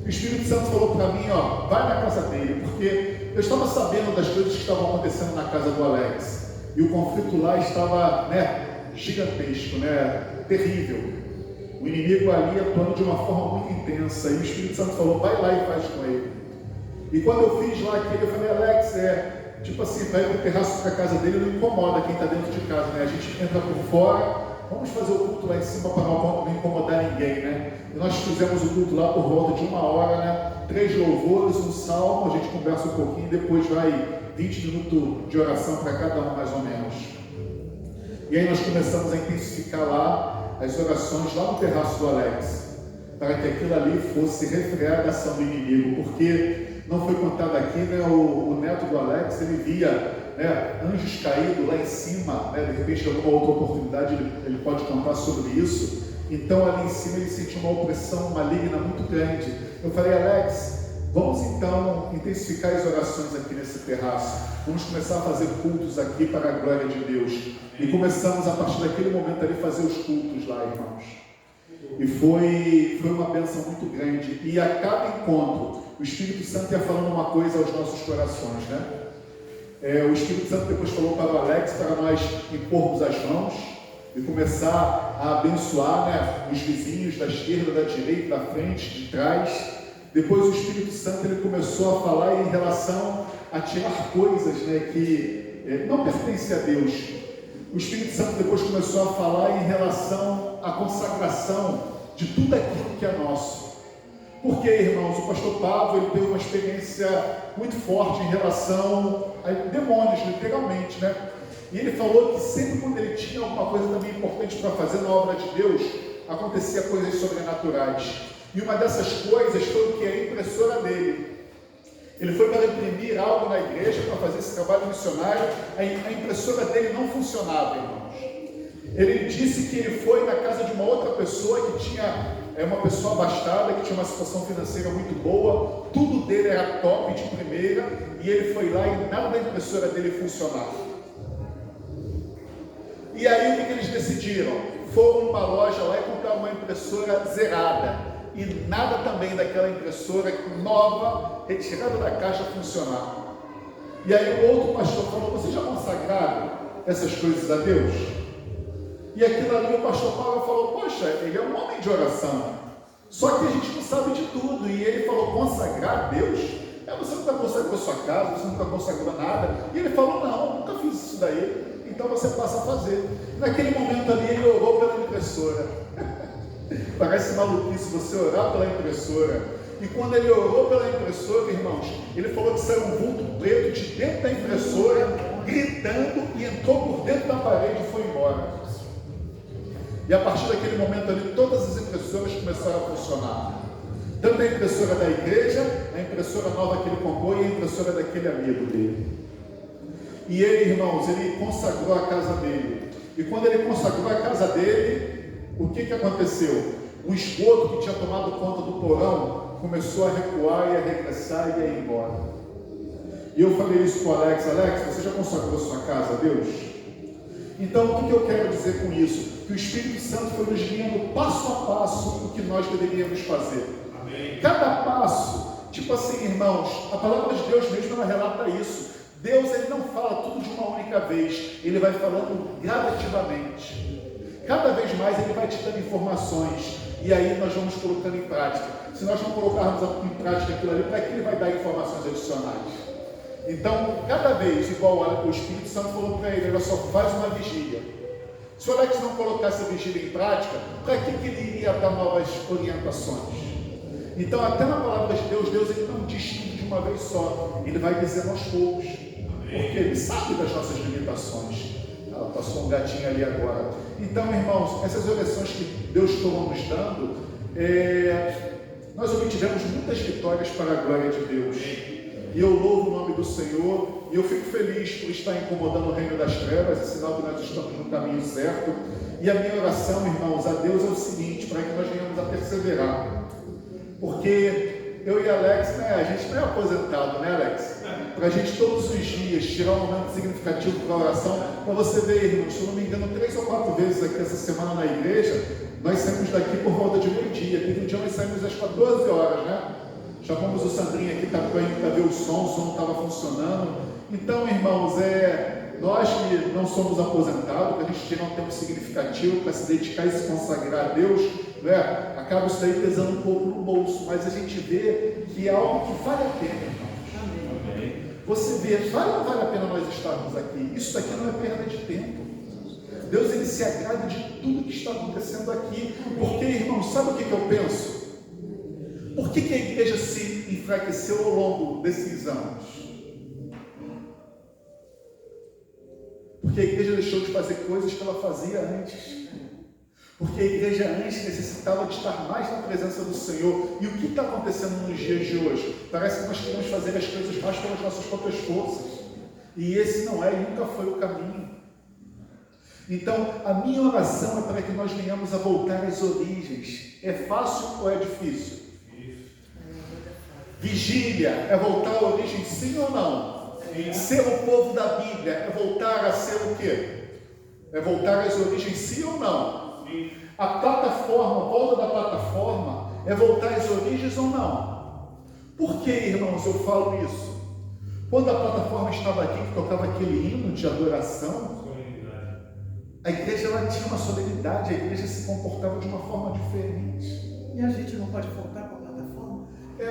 O Espírito Santo falou para mim, ó, vai na casa dele, porque eu estava sabendo das coisas que estavam acontecendo na casa do Alex, e o conflito lá estava, né, gigantesco, né, terrível. O inimigo ali atuando de uma forma muito intensa, e o Espírito Santo falou: vai lá e faz com ele. E quando eu fiz lá aquilo, eu falei: Alex, tipo assim, vai pro terraço para a casa dele, não incomoda quem está dentro de casa, né, a gente entra por fora. Vamos fazer o culto lá em cima para não incomodar ninguém, né? E nós fizemos o culto lá por volta de 1 hora, né? 3 louvores, um salmo, a gente conversa um pouquinho, depois vai 20 minutos de oração para cada um, mais ou menos. E aí nós começamos a intensificar lá as orações lá no terraço do Alex, para que aquilo ali fosse refrear a ação do inimigo, porque não foi contado aqui, né? O neto do Alex, ele via, né, anjos caídos lá em cima, né, de repente, alguma outra oportunidade, ele pode contar sobre isso. Então, ali em cima, ele sentiu uma opressão maligna muito grande. Eu falei: Alex, vamos então intensificar as orações aqui nesse terraço. Vamos começar a fazer cultos aqui para a glória de Deus. E começamos, a partir daquele momento ali, fazer os cultos lá, irmãos. E foi uma bênção muito grande. E a cada encontro, o Espírito Santo ia falando uma coisa aos nossos corações, né? O Espírito Santo depois falou para o Alex para nós impormos as mãos e começar a abençoar, né, os vizinhos da esquerda, da direita, da frente, de trás. Depois o Espírito Santo ele começou a falar em relação a tirar coisas, né, que não pertencem a Deus. O Espírito Santo depois começou a falar em relação à consagração de tudo aquilo que é nosso. Porque, irmãos, o pastor Pablo ele teve uma experiência muito forte em relação a demônios, literalmente, né? E ele falou que sempre quando ele tinha alguma coisa também importante para fazer na obra de Deus, acontecia coisas sobrenaturais. E uma dessas coisas foi o que? A impressora dele. Ele foi para imprimir algo na igreja, para fazer esse trabalho missionário, a impressora dele não funcionava, irmãos. Ele disse que ele foi na casa de uma outra pessoa que tinha, uma pessoa abastada, que tinha uma situação financeira muito boa, tudo dele era top, de primeira, e ele foi lá e nada da impressora dele funcionava. E aí o que eles decidiram? Foram numa loja lá e compraram uma impressora zerada. E nada também daquela impressora nova, retirada da caixa, funcionava. E aí o outro pastor falou: vocês já consagraram essas coisas a Deus? E aquilo ali o pastor Paulo falou: poxa, ele é um homem de oração, só que a gente não sabe de tudo. E ele falou: consagrar a Deus? Você nunca consagrou sua casa, você nunca consagrou nada. E ele falou: não, nunca fiz isso daí. Então você passa a fazer. Naquele momento ali ele orou pela impressora. Parece maluquice você orar pela impressora. E quando ele orou pela impressora, irmãos, ele falou que saiu um vulto preto de dentro da impressora, gritando, e entrou por dentro da parede e foi embora. E a partir daquele momento ali, todas as impressoras começaram a funcionar. Tanto a impressora da igreja, a impressora nova que ele comprou e a impressora daquele amigo dele. E ele, irmãos, ele consagrou a casa dele. E quando ele consagrou a casa dele, o que aconteceu? O esgoto que tinha tomado conta do porão começou a recuar e a regressar e a ir embora. E eu falei isso com o Alex: Alex, você já consagrou sua casa a Deus? Então o que eu quero dizer com isso? Que o Espírito Santo foi nos guiando passo a passo o que nós deveríamos fazer. Amém. Cada passo, tipo assim, irmãos, a palavra de Deus mesmo ela relata isso. Deus ele não fala tudo de uma única vez, ele vai falando gradativamente. Cada vez mais ele vai te dando informações, e aí nós vamos colocando em prática. Se nós não colocarmos em prática aquilo ali, para que ele vai dar informações adicionais? Então, cada vez, igual o Espírito Santo falou para ele: olha só, faz uma vigília. Se o Alex não colocar essa vigília em prática, para que ele iria dar novas orientações? Então, até na palavra de Deus, Deus ele não diz tudo de uma vez só, ele vai dizendo aos poucos, porque ele sabe das nossas limitações. Passou um gatinho ali agora. Então, irmãos, essas orações que Deus está nos dando, nós obtivemos muitas vitórias para a glória de Deus. E eu louvo o nome do Senhor, e eu fico feliz por estar incomodando o reino das trevas, é sinal que nós estamos no caminho certo. E a minha oração, irmãos, a Deus é o seguinte, para que nós venhamos a perseverar. Porque eu e Alex, né, a gente não é aposentado, né, Alex? Para a gente todos os dias tirar um momento significativo para a oração, para você ver, irmãos, se eu não me engano, 3 ou 4 vezes aqui essa semana na igreja, nós saímos daqui por volta de meio-dia. Teve um dia nós saímos às 14 horas, né? Chamamos o Sandrinho aqui para ver o som não estava funcionando. Então, irmãos, nós que não somos aposentados, que a gente tira um tempo significativo para se dedicar e se consagrar a Deus, né? Acaba isso daí pesando um pouco no bolso, mas a gente vê que é algo que vale a pena, irmãos. Amém. Você vê, vale ou não vale a pena nós estarmos aqui? Isso daqui não é perda de tempo. Deus, ele se agrada de tudo que está acontecendo aqui, porque, irmãos, sabe o que eu penso? Por que a igreja se enfraqueceu ao longo desses anos? Porque a igreja deixou de fazer coisas que ela fazia antes. Porque a igreja antes necessitava de estar mais na presença do Senhor. E o que está acontecendo nos dias de hoje? Parece que nós queremos fazer as coisas mais pelas nossas próprias forças. E esse não é e nunca foi o caminho. Então, a minha oração é para que nós venhamos a voltar às origens. É fácil ou é difícil? Vigília é voltar à origem, sim ou não? Ser o povo da Bíblia é voltar a ser o quê? É voltar às origens, sim ou não? A plataforma, a volta da plataforma é voltar às origens ou não? Por que, irmãos, eu falo isso? Quando a plataforma estava aqui, que tocava aquele hino de adoração, a igreja ela tinha uma solenidade, a igreja se comportava de uma forma diferente. E a gente não pode voltar para a plataforma?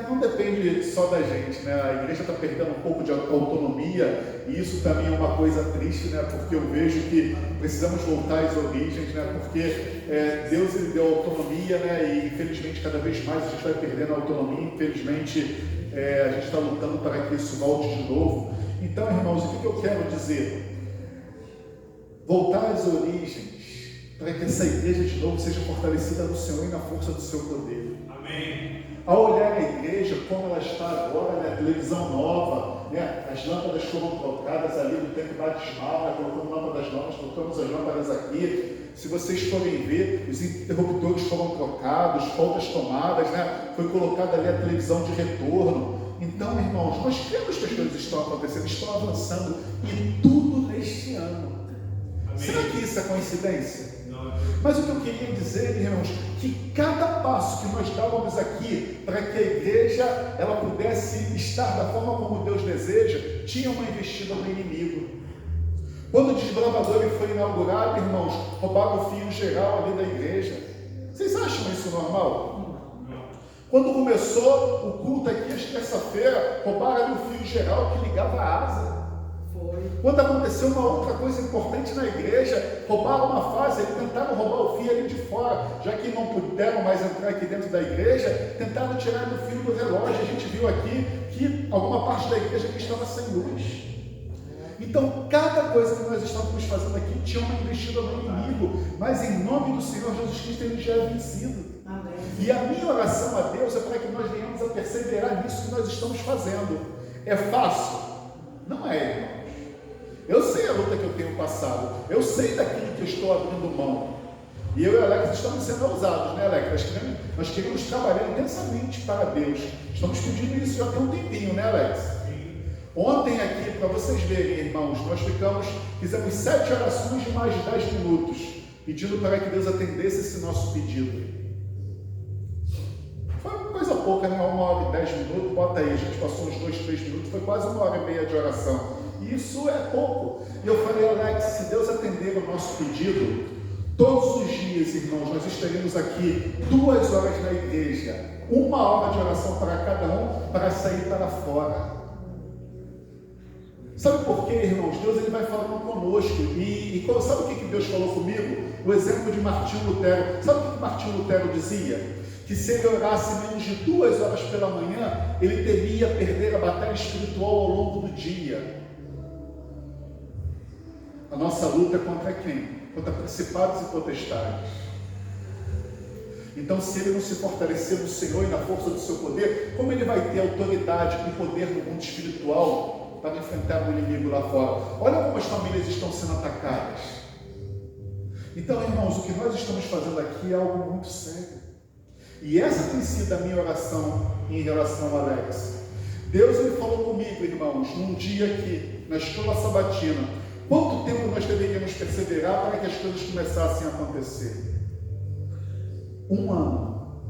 Não depende só da gente, né? A igreja está perdendo um pouco de autonomia, e isso também é uma coisa triste, né? Porque eu vejo que precisamos voltar às origens, né? Porque Deus ele deu autonomia, né? E infelizmente cada vez mais a gente vai perdendo a autonomia, infelizmente a gente está lutando para que isso volte de novo. Então, irmãos, o que eu quero dizer? Voltar às origens, para que essa igreja de novo seja fortalecida no Senhor e na força do seu poder. Amém. Ao olhar a igreja como ela está agora, né, a televisão nova, né, as lâmpadas foram trocadas ali no tempo batismal, né, colocamos lâmpadas novas, colocamos as lâmpadas aqui. Se vocês forem ver, os interruptores foram trocados, voltas tomadas, né, foi colocada ali a televisão de retorno. Então, irmãos, nós cremos que as coisas estão acontecendo, estão avançando, e tudo neste ano. Será que isso é coincidência? Não. Mas o que eu queria dizer, irmãos, que cada passo que nós dávamos aqui para que a igreja ela pudesse estar da forma como Deus deseja, tinha uma investida no inimigo. Quando o desbravador foi inaugurado, irmãos, roubaram o fio geral ali da igreja. Vocês acham isso normal? Não. Quando começou o culto aqui, às terça-feira, roubaram ali o fio geral que ligava a asa. Quando aconteceu uma outra coisa importante na igreja, roubaram uma fase, eles tentaram roubar o fio ali de fora, já que não puderam mais entrar aqui dentro da igreja, tentaram tirar do fio do relógio. A gente viu aqui que alguma parte da igreja aqui estava sem luz. Então, cada coisa que nós estávamos fazendo aqui tinha uma investida no inimigo, mas em nome do Senhor Jesus Cristo ele já é vencido. Amém. E a minha oração a Deus é para que nós venhamos a perseverar nisso que nós estamos fazendo. É fácil? Não é, irmão. Eu sei a luta que eu tenho passado, eu sei daquilo que eu estou abrindo mão. E eu e o Alex estamos sendo ousados, né, Alex? Nós queremos trabalhar intensamente para Deus. Estamos pedindo isso já tem um tempinho, né, Alex? Ontem aqui, para vocês verem, irmãos, nós fizemos 7 orações de mais de 10 minutos, pedindo para que Deus atendesse esse nosso pedido. Foi uma coisa pouca, né? 1h10 minutos, bota aí, a gente passou uns 2, 3 minutos, foi quase 1h30 de oração. Isso é pouco. E eu falei, Alex, se Deus atender o nosso pedido, todos os dias, irmãos, nós estaremos aqui 2 horas na igreja, 1 hora de oração para cada um, para sair para fora. Sabe por quê, irmãos? Deus ele vai falando conosco. E sabe o que Deus falou comigo? O exemplo de Martinho Lutero. Sabe o que Martinho Lutero dizia? Que se ele orasse menos de 2 horas pela manhã, ele temia perder a batalha espiritual ao longo do dia. A nossa luta é contra quem? Contra principados e potestades. Então, se ele não se fortalecer no Senhor e na força do seu poder, como ele vai ter autoridade e poder no mundo espiritual para enfrentar o inimigo lá fora? Olha como as famílias estão sendo atacadas. Então, irmãos, o que nós estamos fazendo aqui é algo muito sério. E essa tem sido a minha oração em relação a Alex. Deus ele falou comigo, irmãos, num dia aqui, na escola sabatina, quanto tempo nós deveríamos perseverar para que as coisas começassem a acontecer? 1 ano.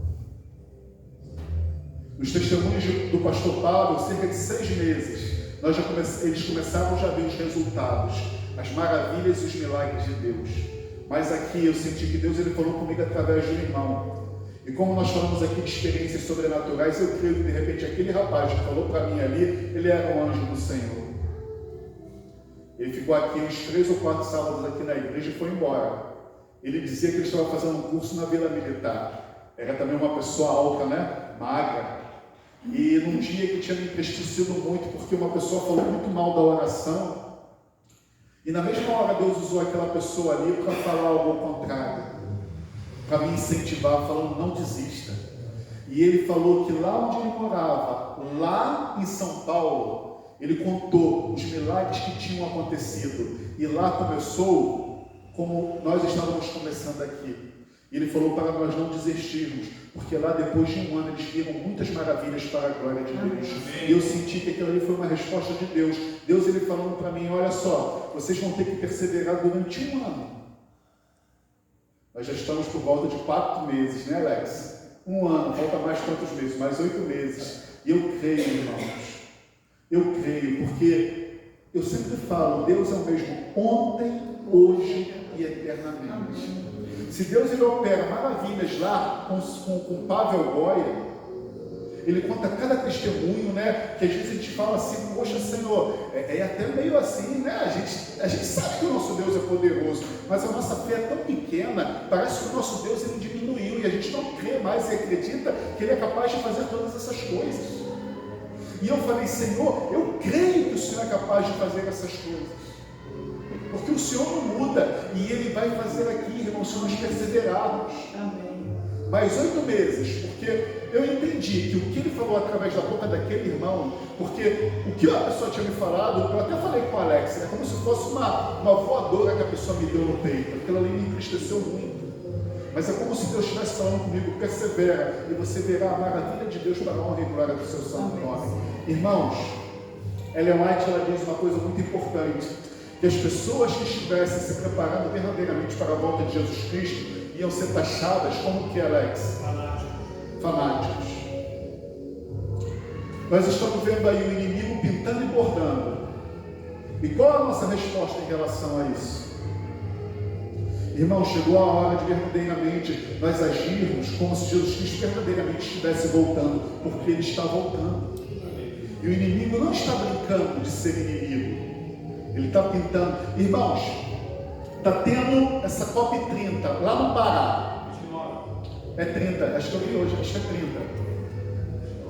Os testemunhos do pastor Pablo, cerca de 6 meses, eles começaram já a ver os resultados, as maravilhas e os milagres de Deus. Mas aqui eu senti que Deus ele falou comigo através de um irmão. E como nós falamos aqui de experiências sobrenaturais, eu creio que de repente aquele rapaz que falou para mim ali, ele era um anjo do Senhor. Ele ficou aqui uns 3 ou 4 sábados aqui na igreja e foi embora. Ele dizia que ele estava fazendo um curso na Vila Militar. Era também uma pessoa alta, né? Magra. E num dia que tinha me entristecido muito, porque uma pessoa falou muito mal da oração. E na mesma hora Deus usou aquela pessoa ali para falar algo ao contrário. Para me incentivar, falando, não desista. E ele falou que lá onde ele morava, lá em São Paulo, ele contou os milagres que tinham acontecido. E lá começou como nós estávamos começando aqui. E ele falou para nós não desistirmos, porque lá depois de 1 ano eles viram muitas maravilhas para a glória de Deus. E eu senti que aquilo ali foi uma resposta de Deus. Deus ele falando para mim, olha só, vocês vão ter que perseverar durante 1 ano. Nós já estamos por volta de 4 meses, né, Alex? 1 ano, falta mais quantos meses? Mais 8 meses. E eu creio, irmãos. Eu creio, porque eu sempre falo, Deus é o mesmo ontem, hoje e eternamente. Se Deus ele opera maravilhas lá com Pavel Goya, ele conta cada testemunho, né? Que às vezes a gente fala assim, poxa Senhor, é até meio assim, né? A gente sabe que o nosso Deus é poderoso, mas a nossa fé é tão pequena, parece que o nosso Deus ele diminuiu e a gente não crê mais e acredita que ele é capaz de fazer todas essas coisas. E eu falei, Senhor, eu creio que o Senhor é capaz de fazer essas coisas. Porque o Senhor não muda e Ele vai fazer aqui, irmãos, se nós perseverarmos. Amém. Mais 8 meses, porque eu entendi que o que Ele falou através da boca daquele irmão, porque o que a pessoa tinha me falado, eu até falei com o Alex, é como se fosse uma voadora que a pessoa me deu no peito, aquilo ali me entristeceu muito. Mas é como se Deus estivesse falando comigo, persevera, e você verá a maravilha de Deus para a honra e glória do seu santo nome. Irmãos, Ellen White ela diz uma coisa muito importante, que as pessoas que estivessem se preparando verdadeiramente para a volta de Jesus Cristo iam ser taxadas como que, Alex? Fanáticos. Nós estamos vendo aí o inimigo pintando e bordando. E qual é a nossa resposta em relação a isso? Irmão, chegou a hora de verdadeiramente nós agirmos como se Jesus Cristo verdadeiramente estivesse voltando, porque Ele está voltando. E o inimigo não está brincando de ser inimigo. Ele está pintando. Irmãos, está tendo essa COP30 lá no Pará. É 30, acho que eu vi hoje, acho que é 30.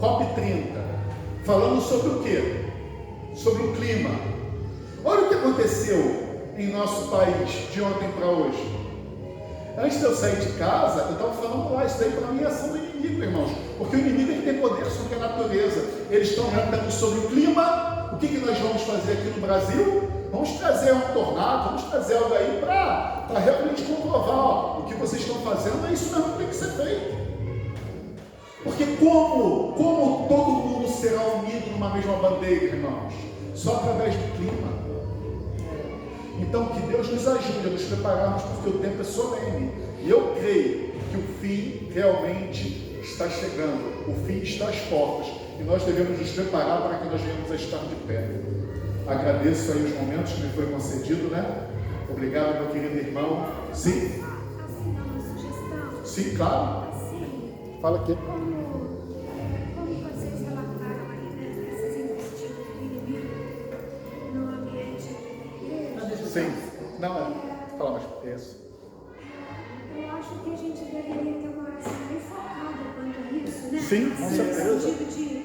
COP30. Falando sobre o quê? Sobre o clima. Olha o que aconteceu em nosso país de ontem para hoje. Antes de eu sair de casa, eu estava falando lá, isso daí para mim é ação do inimigo, irmãos. Porque o inimigo ele tem poder sobre a natureza. Eles estão tratando sobre o clima. O que nós vamos fazer aqui no Brasil? Vamos trazer um tornado, vamos trazer algo aí para realmente comprovar, ó, o que vocês estão fazendo é isso mesmo que tem que ser feito. Porque como todo mundo será unido numa mesma bandeira, irmãos? Só através do clima. Então que Deus nos ajude a nos prepararmos, porque o tempo é solene. E eu creio que o fim realmente está chegando. O fim está às portas. E nós devemos nos preparar para que nós venhamos a estar de pé. Agradeço aí os momentos que me foi concedido, né? Obrigado, meu querido irmão. Sim? Assim, uma sugestão. Sim, claro. Assim, Fala aqui. como vocês relataram aí, né, essas investidas do inimigo no ambiente da igreja. Sim. Não, fala mais. Isso. Eu acho que a gente deveria ter uma oração bem focada quanto a isso, né? Sim, com Assim, certeza. no sentido de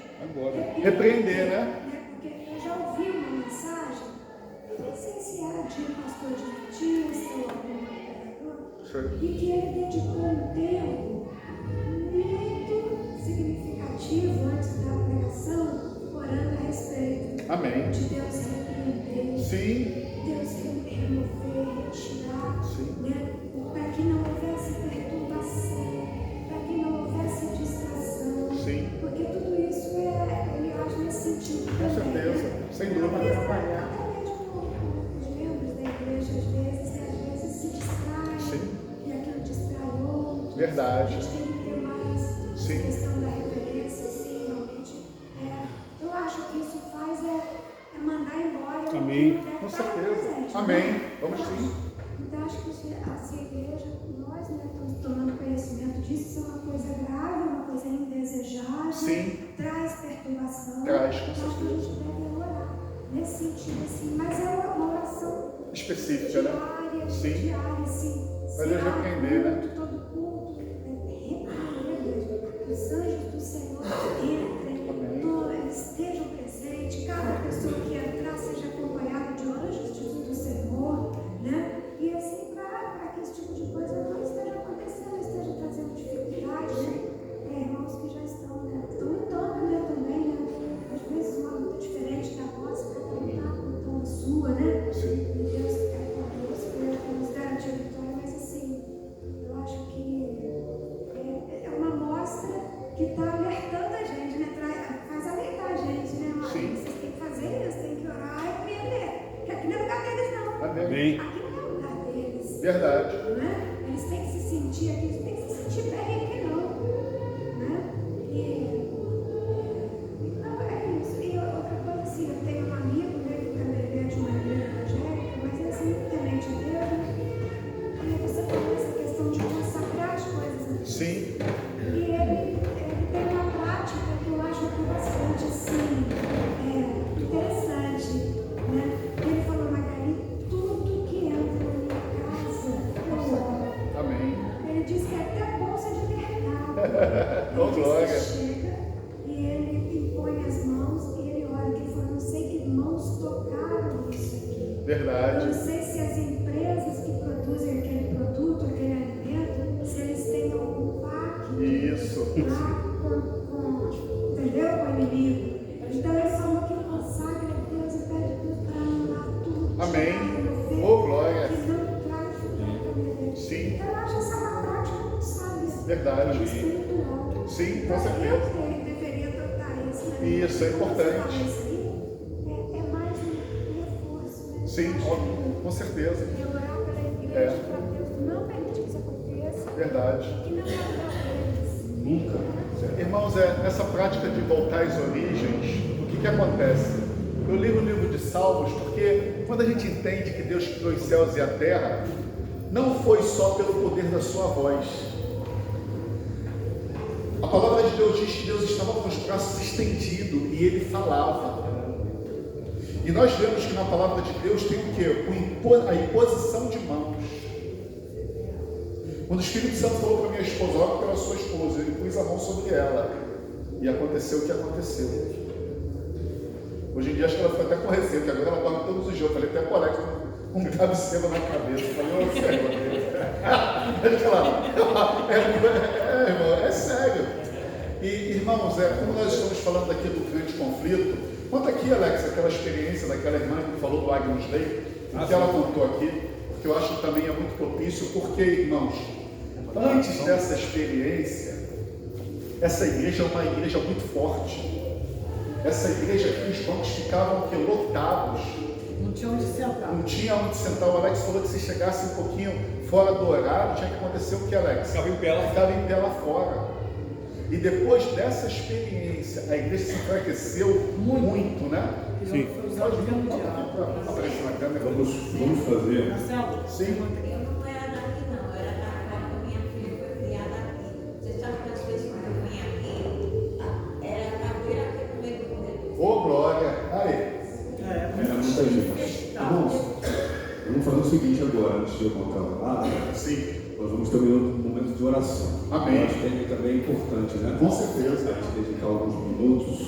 Repreender, né? Porque eu já ouvi uma mensagem, eu nem sei se era de um pastor adventista ou algum pregador, e que ele dedicou um tempo muito significativo antes da pregação, orando a respeito Amém. de Deus repreender, Sim. Deus remover, retirar, Sim. né? Para que não houvesse perturbação, para que não houvesse distração, Sim. porque tudo isso ele age nesse sentido. Com certeza. Sem dúvida. Até mesmo os membros da igreja, às vezes se distraem, Sim. e aquilo distrai outros. Verdade. A gente tem que ter mais Sim. essa questão da reverência, assim, realmente. Eu acho que isso faz é mandar embora. Amém. o que deve Com estar certeza. presente, Amém. né? Vamos sim. Então, acho que a igreja, nós, né, estamos tomando conhecimento disso, isso é uma coisa grave, uma coisa indesejável, Sim. traz perturbação. Traz, com Então, acho que a certeza. gente deve orar nesse sentido, assim, mas é uma oração Específica, né? diária, Sim. diária, assim. Pra Deus repreender, né? Todo culto, repreender mesmo. Que os anjos do Senhor entrem, Amém. estejam presentes, cada pessoa que entrar seja acompanhada de anjos do Senhor, né? E assim, para que esse tipo de coisa não esteja acontecendo, esteja trazendo dificuldade, né? Irmãos que já estão lutando, né, também, né? Às vezes uma luta diferente da nossa, cada um está lutando a sua, né? Sim. E Deus é conosco, para nos garantir a vitória, mas assim, eu acho que é uma mostra que está alertando a gente, né? Faz alertar a gente, né? Olha, Sim. vocês têm que fazer isso, têm que orar e repreender. Porque aqui não é lugar deles, não. Amém. Aqui não é lugar deles. Verdade. Não é? Eles têm que se sentir aqui, eles têm que se sentir bem aqui, não. Né? Então é isso. E outra coisa assim, eu tenho um amigo, né, que também é de uma igreja evangélica, mas é assim, muito temente a Deus, né? E você falou essa questão de consagrar as coisas a Deus. Sim. E ele tem uma prática que eu acho bastante assim, interessante, né? Ele falou, Magali, tudo que entra na minha casa, eu oro. Amém. Ele diz que até bolsa de mercado. Oh, Ele diz glória. que chega e ele impõe as mãos e ele ora, que ele falou, não sei que mãos tocaram isso aqui. Eu Verdade. não sei se as empresas que produzem aquele produto, aquele alimento, se eles têm algum pacto Isso. lá entendeu? Com o inimigo. Então ele falou que consagra a Deus e pede a Deus para anular tudo. Amém. tirar, remover, Oh, glória. que não traz vida. Sim. Então eu acho essa uma prática muito sábia. Verdade. Espiritual. Sim, com Então, certeza. eu deveria tratar isso, né? Isso, é importante. Isso aí é mais um reforço, né? Sim, Eu acho óbvio. Com certeza. que orar pela igreja para Deus não permitir que isso aconteça. Verdade. Que não é lugar deles. Nunca. Irmãos, nessa prática de voltar às origens, o que acontece? Eu li o livro de Salmos porque quando a gente entende que Deus criou os céus e a terra, não foi só pelo poder da sua voz. A palavra de Deus diz que Deus estava com os braços estendidos e Ele falava. E nós vemos que na palavra de Deus tem o quê? A imposição de mãos. Quando o Espírito Santo falou para minha esposa, ora pela sua esposa, ele pôs a mão sobre ela. E aconteceu o que aconteceu. Hoje em dia acho que ela foi até com receio, porque agora ela dorme todos os dias. Eu falei até colega com um travesseiro na cabeça. Eu falei, ô Senhor Deus. Irmão, é sério. E irmãos, como nós estamos falando aqui do grande conflito, conta aqui, Alex, aquela experiência daquela irmã que falou do Agnus Dei, o que ela contou aqui, porque eu acho que também é muito propício, porque, irmãos, antes dessa experiência, essa igreja é uma igreja muito forte. Essa igreja aqui, os bancos ficavam aqui, lotados. Não tinha onde sentar. Não tinha onde sentar. O Alex falou que se chegasse um pouquinho fora do horário, tinha que acontecer o que, Alex? Ficava em pé lá. Ficava em pé lá fora. E depois dessa experiência, a igreja se enfraqueceu muito, né? Sim. Foi usado pelo diabo. Apareceu na câmera. Vamos fazer. Marcelo? Sim. Eu não era daqui, não. Eu era da casa, minha filha foi criada aqui. Você sabe que às vezes quando eu vinha aqui, era a caveira aqui no meio do corredor. Ô, glória! Aí. Era muita gente. Irmãos, vamos fazer o seguinte agora, antes de eu contar nada. Sim. Nós vamos ter um momento de oração. Amém. Eu acho que também é importante, né? Com certeza. A gente dedicar alguns minutos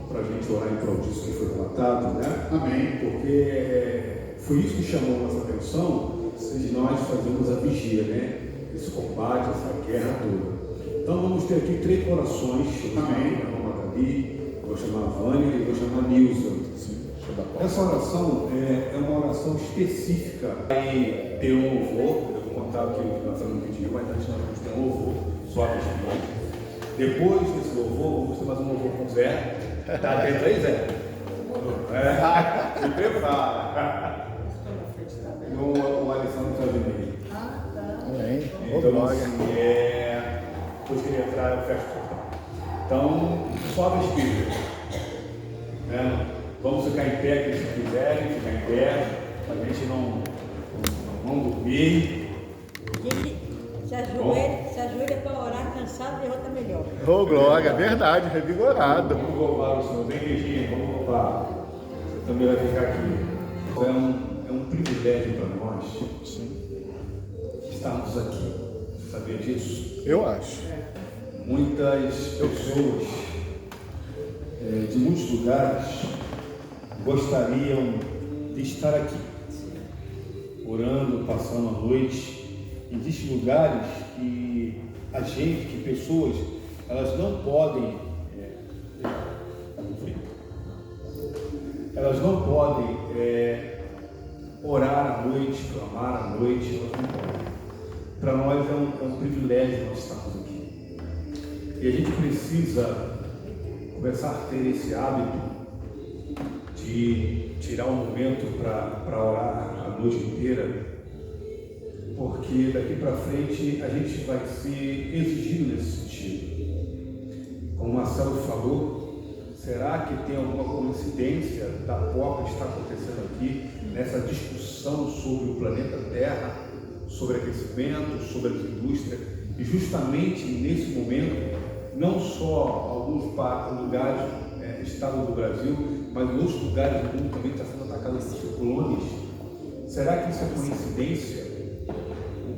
para a gente orar em prol disso que foi relatado, né? Amém. Porque foi isso que chamou a nossa atenção de nós fazermos a vigia, né? Esse combate, essa guerra toda. Então vamos ter aqui 3 orações. Eu vou chamar a irmã Gabi, vou chamar a Vânia e vou chamar a Nilza. Essa oração é uma oração específica. Vai ter um louvor, eu vou contar o que o Marcelo pediu, mas antes nós vamos ter um louvor, só a Espírito. Depois desse louvor, vamos ter mais um louvor com o Zé. Tá atento aí, Zé? Se prepara. O Alessandro está vindo aí. Amém. Então, assim, depois que ele entrar, eu fecho o portal. Então, sobe o Espírito. Né? Vamos ficar em pé, que se quiserem, ficar em pé, para a gente não dormir. Se ajoelha para orar, cansado, derrota melhor. Ô, glória, é verdade, revigorado. Vamos louvar o Senhor. Vem, Virgínia, vamos louvar. Você também vai ficar aqui. É um privilégio para nós estarmos aqui. Sabia disso? Eu acho. Muitas pessoas de muitos lugares gostariam de estar aqui, orando, passando a noite. Existem lugares que pessoas, elas não podem, orar à noite, clamar à noite, elas não podem. Para nós é um privilégio nós estarmos aqui. E a gente precisa começar a ter esse hábito de tirar um momento para orar a noite inteira, porque daqui para frente a gente vai ser exigido nesse sentido. Como o Marcelo falou, será que tem alguma coincidência da POCA que está acontecendo aqui nessa discussão sobre o planeta Terra, sobre aquecimento, sobre as indústrias, e justamente nesse momento, não só alguns lugares, estados do Brasil, mas em outros lugares do mundo também está sendo atacado por ciclones. Será que isso é coincidência?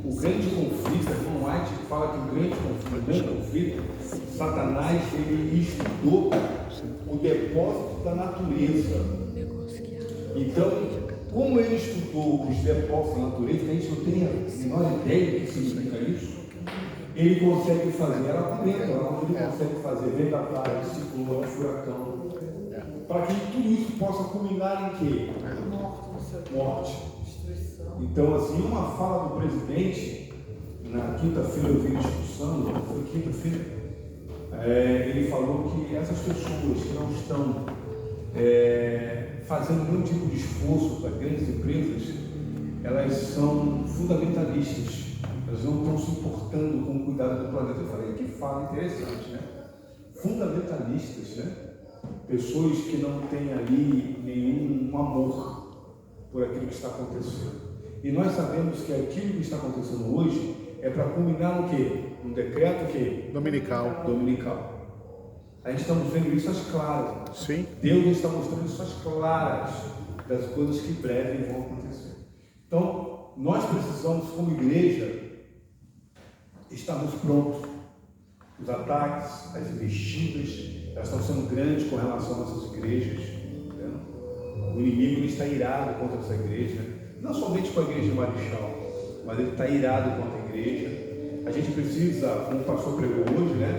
O grande conflito, a irmã White fala que o grande conflito, Satanás ele estudou o depósito da natureza. Então, como ele estudou os depósitos da natureza, que a gente não tem a menor ideia do que significa isso, ele consegue fazer ela comenta, ele consegue fazer vendaval, ciclone, furacão, para que tudo isso possa culminar em quê? Morte. Então, assim, uma fala do presidente, na quinta-feira eu vi discussão, foi quinta-feira, ele falou que essas pessoas que não estão fazendo nenhum tipo de esforço para grandes empresas, elas são fundamentalistas, elas não estão se importando com o cuidado do planeta. Eu falei, que fala interessante, né? Fundamentalistas, né? Pessoas que não têm ali nenhum amor por aquilo que está acontecendo. E nós sabemos que aquilo que está acontecendo hoje é para culminar no quê? Um decreto que? Dominical. A gente está vendo isso às claras. Sim. Deus está mostrando isso às claras das coisas que breve vão acontecer. Então, nós precisamos, como igreja, estarmos prontos. Os ataques, as investidas, elas estão sendo grandes com relação a essas igrejas. Né? O inimigo ele está irado contra essa igreja, não somente com a igreja de Marechal, mas ele está irado contra a igreja. A gente precisa, como o pastor pregou hoje, né?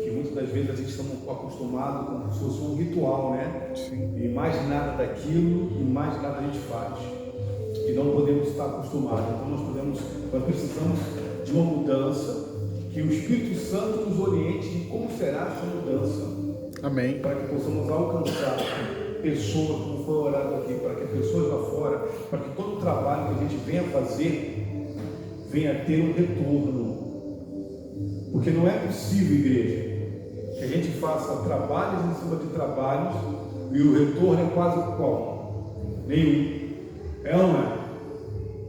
Que muitas das vezes a gente está acostumado como se fosse um ritual, né? Sim. E mais nada daquilo, e mais nada a gente faz. E não podemos estar acostumados. Então nós precisamos de uma mudança, que o Espírito Santo nos oriente de como será essa mudança. Amém. Para que possamos alcançar pessoas, como foi orado aqui, para que pessoas lá fora, para que todo o trabalho que a gente venha fazer, venha ter um retorno. Porque não é possível, igreja, que a gente faça trabalhos em cima de trabalhos e o retorno é quase qual? Nenhum. É ou não é?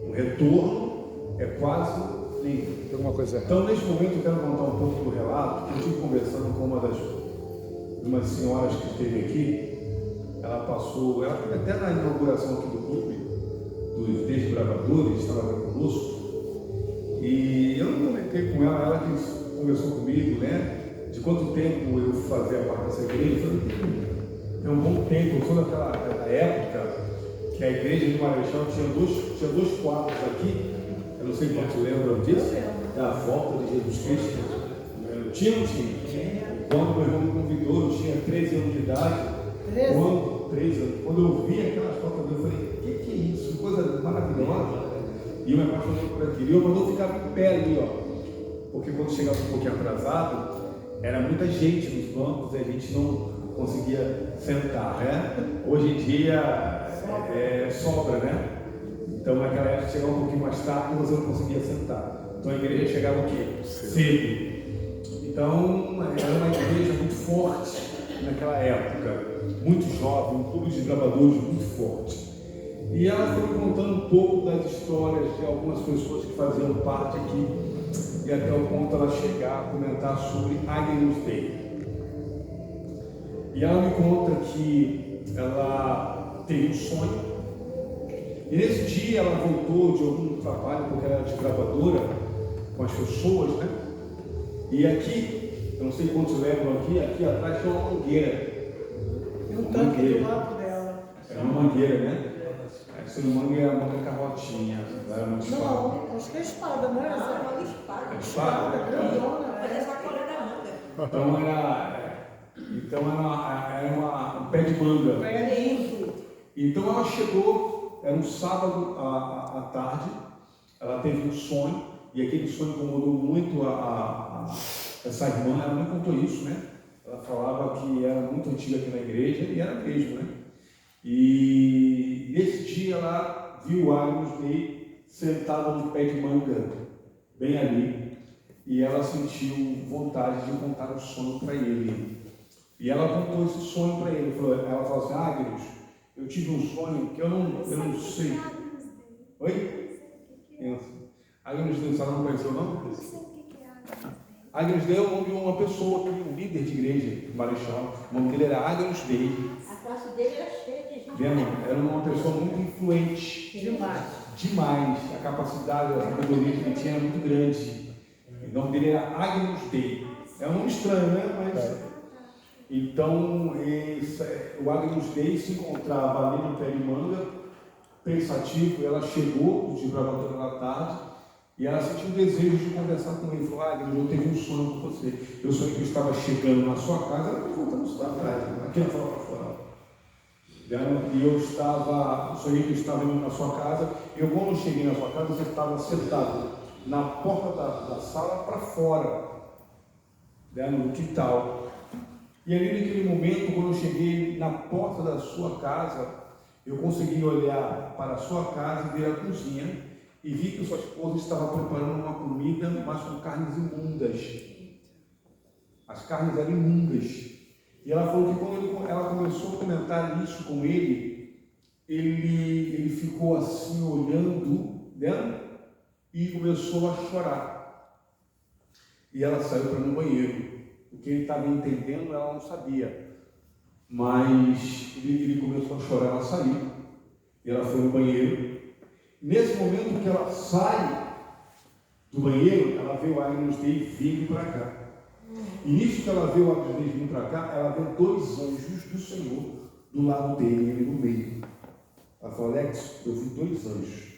O retorno é quase nenhum. Tem alguma coisa errada. Então, neste momento, eu quero contar um pouco do relato. Eu estive conversando com umas senhoras que esteve aqui. Ela foi até na inauguração aqui do clube, dos desbravadores, estava aqui conosco. E eu não comentei com ela, ela que conversou comigo, né? De quanto tempo eu fazia parte dessa igreja. É um bom tempo. Eu sou daquela época que a igreja de Marechal tinha dois quadros aqui. Eu não sei quantos lembram disso. É a volta de Jesus Cristo, Tinha ou não tinha? Quando meu irmão me convidou, eu tinha 13 anos de idade. 13? 13 anos. Quando eu vi aquelas fotos, eu falei, que é isso? Que coisa maravilhosa. E eu me apaixonei por aquilo. E eu mandou ficar em pé ali, ó. Porque quando chegava um pouquinho atrasado, era muita gente nos bancos e a gente não conseguia sentar, né? Hoje em dia sobra, né? Então naquela época chegava um pouquinho mais tarde e você não conseguia sentar. Então a igreja chegava o quê? Cedo. Então era uma igreja muito forte naquela época, muito jovem, um clube de gravadores muito forte. E ela foi contando um pouco das histórias de algumas pessoas que faziam parte aqui, e até o ponto ela chegar a comentar sobre Agnus Dei. E ela me conta que ela teve um sonho, e nesse dia ela voltou de algum trabalho, porque ela era de gravadora com as pessoas, né? E aqui, eu não sei quantos lembram aqui atrás tinha uma mangueira. E um tanque do lado dela. Era uma mangueira, né? Se não manga é a manga carrotinha, era uma espada. Não, acho que é espada, não é? Essa é uma espada. É espada? Grandona. Parece a cola da manga. Então era um pé de manga. É isso. Então ela chegou, era um sábado à tarde, ela teve um sonho, e aquele sonho incomodou muito essa irmã, ela me contou isso, né? Ela falava que era muito antiga aqui na igreja, e era mesmo, né? E nesse dia ela viu o Agnus Dei sentado no pé de manga, bem ali, e ela sentiu vontade de contar o sonho para ele. E ela contou esse sonho para ele. Ela falou assim: Agnus, eu tive um sonho que eu não sei. Oi? Agnus Dei, você não conheceu não? Agnus Dei é o nome de uma pessoa, um líder de igreja, Marechal. O nome dele era Agnus Dei. A classe dele era cheia de gente. Era uma pessoa muito influente. Demais. A capacidade, a sabedoria que ele tinha era muito grande. O nome dele era Agnus Dei. É um nome estranho, né? Mas... Então, o Agnus Dei se encontrava ali no pé de manga, pensativo. Ela chegou de gravadora da tarde e ela sentiu o desejo de conversar com ele. Falou: Agnus, eu teve um sonho com você. Eu sonhei que eu estava chegando na sua casa. Ela me contando isso lá atrás, aqui ela falou para fora. E sonhei que eu estava indo na sua casa. Quando eu cheguei na sua casa, você estava sentado na porta da sala para fora, no quintal. E ali naquele momento, quando eu cheguei na porta da sua casa, eu consegui olhar para a sua casa e ver a cozinha e vi que sua esposa estava preparando uma comida, mas com carnes imundas. As carnes eram imundas. E ela falou que quando ela começou a comentar isso com ele ficou assim olhando, né? E começou a chorar. E ela saiu para ir no banheiro. O que ele estava entendendo, ela não sabia. Mas ele começou a chorar, ela saiu. E ela foi no banheiro. Nesse momento que ela sai do banheiro, ela vê o Agnus Dei vindo para cá. E nisso que ela vê o Agnus Dei vindo para cá, ela vê dois anjos do Senhor do lado dele, ele no meio. Ela falou: Alex, eu vi dois anjos.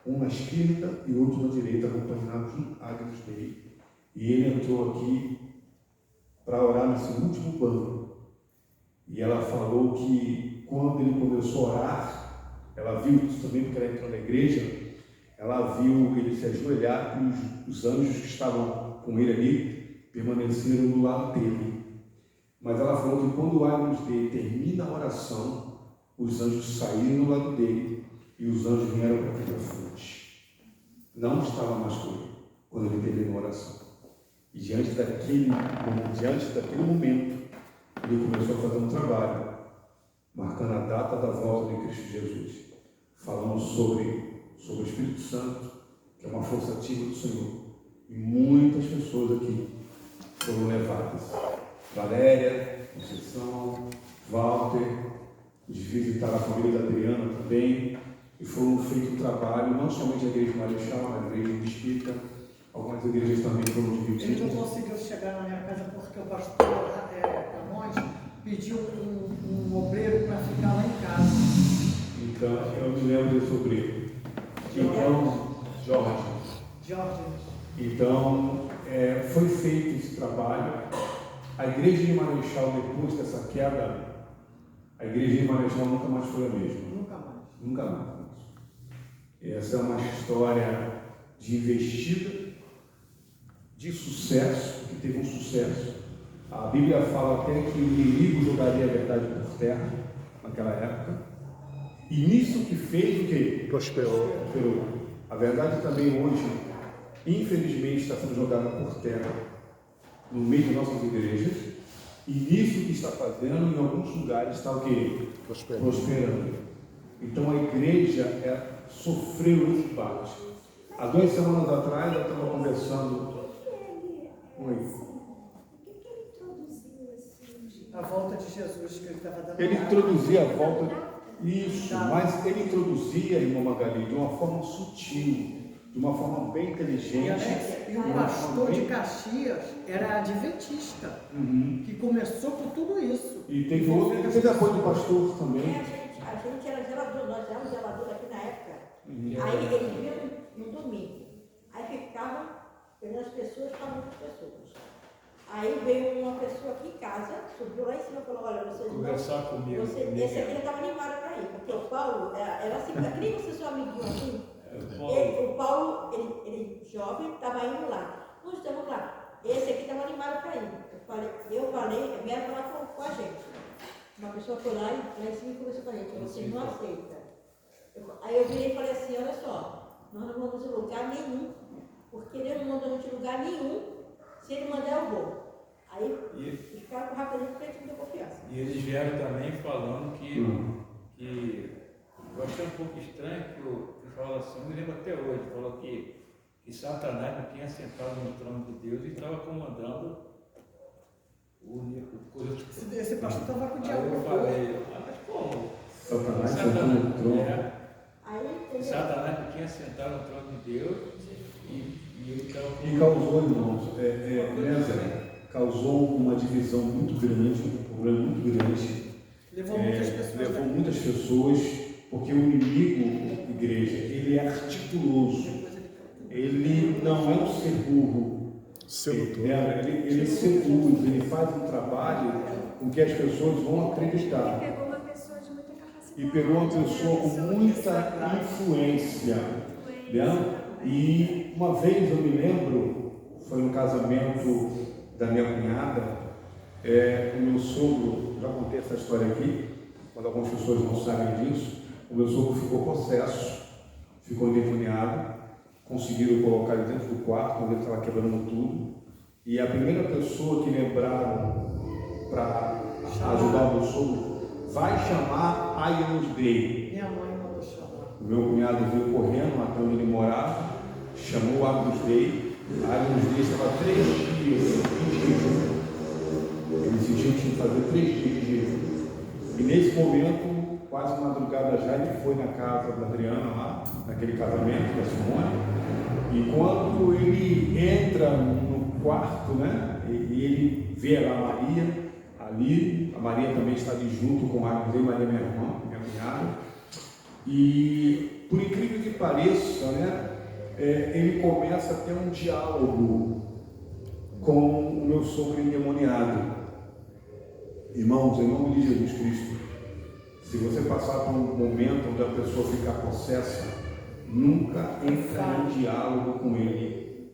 Um na esquerda e outro na direita, acompanhados do Agnus Dei. E ele entrou aqui para orar nesse último banco. E ela falou que quando ele começou a orar, ela viu isso também porque ela entrou na igreja, ela viu ele se ajoelhar e os anjos que estavam com ele ali permaneceram do lado dele. Mas ela falou que quando o Agnus Dei termina a oração, os anjos saíram do lado dele e os anjos vieram para aqui à frente. Não estava mais com ele quando ele terminou a oração. E diante daquele momento, ele começou a fazer um trabalho, marcando a data da volta de Cristo Jesus, falando sobre o Espírito Santo, que é uma força ativa do Senhor. E muitas pessoas aqui foram levadas. Valéria, Conceição, Walter, de visitar a família da Adriana também, e foram feito um trabalho, não somente a igreja Marechal, mas a igreja Espírita. Algumas igrejas também foram divididas. Ele não conseguiu chegar na minha casa porque o pastor Camões pediu um obreiro para ficar lá em casa. Então, eu me lembro desse obreiro. Então, Jorge. Jorge. Então, foi feito esse trabalho. A igreja de Marechal, depois dessa queda, a igreja de Marechal nunca mais foi a mesma. Nunca mais. Nunca mais. Essa é uma história de investida, de sucesso, que teve um sucesso. A Bíblia fala até que o inimigo jogaria a verdade por terra naquela época. E nisso que fez o quê? Prosperou. A verdade também hoje, infelizmente, está sendo jogada por terra no meio de nossas igrejas. E nisso que está fazendo, em alguns lugares, está o quê? Prosperando. Então a igreja sofreu esse embate. Há 2 semanas atrás eu estava conversando. Oi. A volta de Jesus que ele estava dando. Ele introduzia a volta. Isso, mas ele introduzia, irmã Magali, de uma forma sutil, de uma forma bem inteligente. E o pastor de Caxias era adventista, que começou com tudo isso. E teve apoio do pastor também. A gente era zelador, nós éramos zeladores aqui na época. Aí eles vinham no domingo. Aí ficavam pelas pessoas para muitas pessoas. Aí veio uma pessoa aqui em casa, subiu lá em cima e falou, olha, vocês conversar comigo. Esse aqui não estava animado para ir, porque o Paulo era assim, que nem você seu amiguinho assim. O Paulo, ele jovem, estava indo lá. Nós estamos lá. Esse aqui estava animado para ir. Eu falei, vieram falar com a gente. Uma pessoa foi lá em cima e conversou com a gente, vocês não aceitam. Aí eu virei e falei assim, olha só, nós não vamos em lugar nenhum, porque ele não manda a gente em lugar nenhum. Se ele mandar, eu vou. Aí os caras com rapidinho porque a gente não tem confiança. E eles vieram também falando que eu achei um pouco estranho que ele falou assim, eu me lembro até hoje, falou que Satanás não tinha sentado no trono de Deus e estava comandando Esse pastor estava com o diabo. Aí eu falei, mas como? Satanás sentou no trono. Satanás não tinha sentado no trono de Deus E causou, irmãos, causou uma divisão muito grande, um problema muito grande. Levou muitas pessoas, porque o inimigo, igreja, ele é articuloso. Ele não é um ser burro. Ele seduz, ele faz um trabalho com que as pessoas vão acreditar. Ele pegou uma pessoa de muita capacidade. E pegou uma pessoa com muita influência. E uma vez eu me lembro, foi no casamento da minha cunhada, o meu sogro, já contei essa história aqui, quando algumas pessoas não sabem disso, o meu sogro ficou possesso, ficou endemoniado, conseguiram colocar ele dentro do quarto, quando ele estava quebrando tudo, e a primeira pessoa que lembraram para ajudar o meu sogro, vai chamar a Agnus Dei. Minha mãe mandou chamar. O meu cunhado veio correndo até onde ele morava, chamou o Agnus Dei. A Agnus Dei estava 3 dias em jejum. Ele sentiu que tinha que fazer 3 dias de jejum. E nesse momento, quase madrugada já, ele foi na casa da Adriana lá, naquele casamento da Simone. E quando ele entra no quarto, né, e ele vê a Maria ali, a Maria também está ali junto com a Agnus Dei, Maria minha irmã, minha cunhada. E por incrível que pareça, né, ele começa a ter um diálogo com o meu sogro endemoniado. Irmãos, em nome de Jesus Cristo, se você passar por um momento onde a pessoa ficar possessa, nunca entre em diálogo com ele.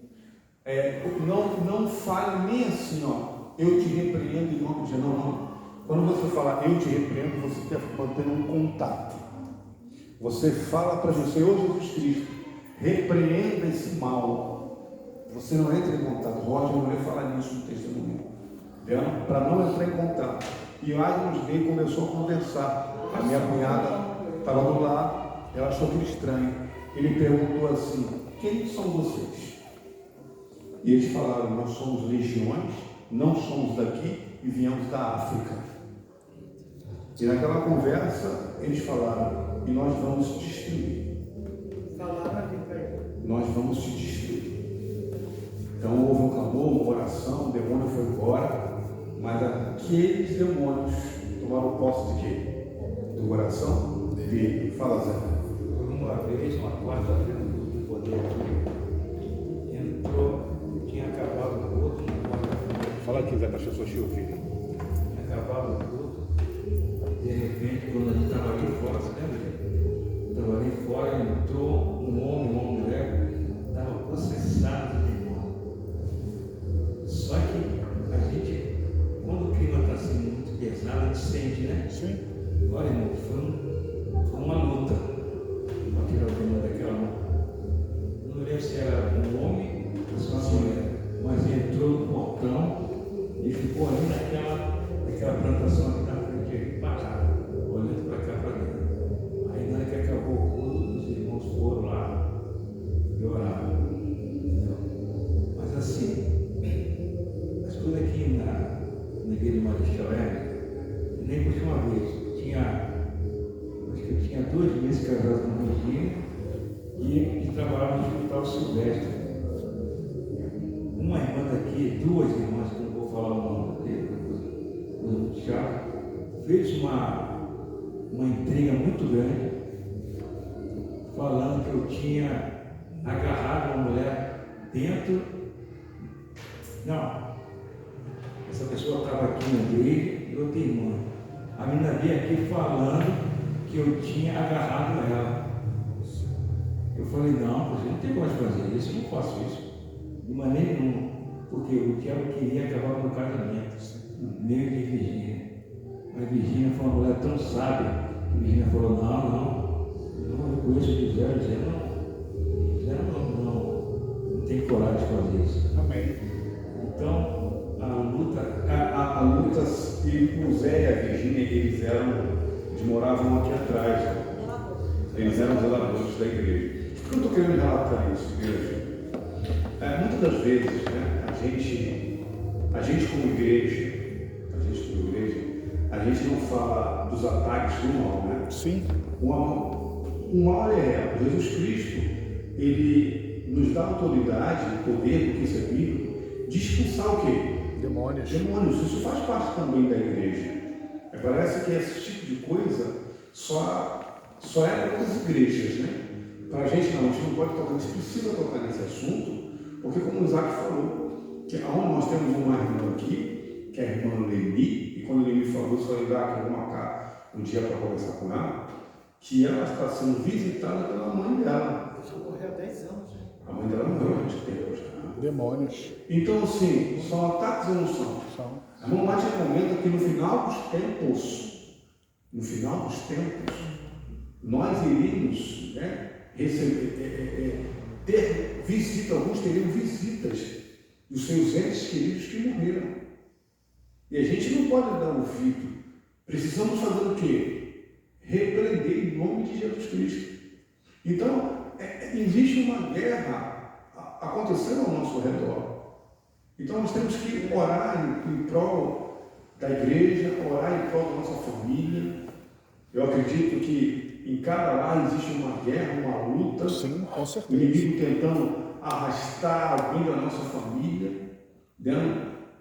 Não fale nem assim, ó, eu te repreendo em nome de Jesus. Não. Quando você falar eu te repreendo, você quer manter um contato. Você fala para o Senhor Jesus Cristo, repreenda esse mal. Você não entra em contato. Roger não vai falar nisso no testemunho, para não entrar em contato. E o Agnus Dei começou a conversar. A minha cunhada estava do lado, ela achou aquilo estranho. Ele perguntou assim: quem são vocês? E eles falaram: nós somos legiões, não somos daqui e viemos da África. E naquela conversa eles falaram: e nós vamos te destruir. Nós vamos te destruir. Então houve um clamor, uma oração, o demônio foi embora, mas aqueles demônios tomaram posse de quê? Do coração dele. Fala, Zé. Por uma vez, uma quarta-feira do poder aqui, entrou, tinha acabado quiser para as pessoas te ouvirem. Acabava tudo. De repente, quando a gente estava ali fora, você lembra? Estava ali fora, entrou um homem, uma mulher, estava processado de demônio. Só que a gente, quando o clima está assim muito pesado, a gente sente, né? Sim. Olha, irmão, foi uma luta para tirar o demônio daquela mão. Eu não lembro se era um homem ou se era uma mulher, mas entrou no portão e ficou ali naquela plantação aqui na frente, parado, olhando para cá, para dentro. Aí na hora que acabou o culto, os irmãos foram lá e oraram. Entendeu? Mas assim, as coisas aqui na igreja de Marechal Hermes, nem por uma vez. Acho que eu tinha 2 meses casado com uma Regina e trabalhava no Hospital Silvestre. Uma irmã daqui, 2 irmãs, que eu não vou falar o nome dele, coisa muito chata, fez uma intriga muito grande, falando que eu tinha agarrado uma mulher dentro. Não, essa pessoa estava aqui na igreja e outra irmã. A menina veio aqui falando que eu tinha agarrado ela. Eu falei, não, você não tem como fazer isso, eu não faço isso. De maneira nenhuma, porque o diabo queria acabar com o meu casamento, meio de Virgínia. Mas Virgínia foi uma mulher tão sábia, que Virgínia falou, não, eu conheço o José não tem coragem de fazer isso. Amém. Então, A Lucas e o Zé e a Virgínia, eles moravam aqui atrás. Eles eram zeladores da igreja. Por que eu estou querendo relatar isso, igreja? Muitas das vezes, né, a gente como igreja, a gente não fala dos ataques do mal, né? Sim. O mal é real. Jesus Cristo, ele nos dá autoridade, poder, porque isso é bíblico, de expulsar o quê? Demônios. Demônios. Isso faz parte também da igreja. Parece que esse tipo de coisa só é para as igrejas, né? Para a gente não pode tocar, a gente precisa tocar nesse assunto, porque como o Isaac falou, que aonde nós temos uma irmã aqui, que é a irmã Leni, e quando ele me falou, só Isaac, eu vou marcar um dia para conversar com ela, que ela está sendo visitada pela mãe dela. Já morreu há 10 anos, né? A mãe dela morreu há muito tempo já. Demônios. Então, assim, são ataques ou não são? São. A irmã Márcia comenta que no final dos tempos, nós iríamos, né, ter visita, alguns teriam visitas dos seus entes queridos que morreram. E a gente não pode dar ouvido. Precisamos fazer o quê? Repreender em nome de Jesus Cristo. Então, existe uma guerra acontecendo ao nosso redor. Então nós temos que orar em prol da igreja, orar em prol da nossa família. Eu acredito que em cada lar existe uma guerra, uma luta. Sim, com O certeza. inimigo tentando arrastar alguém da nossa família,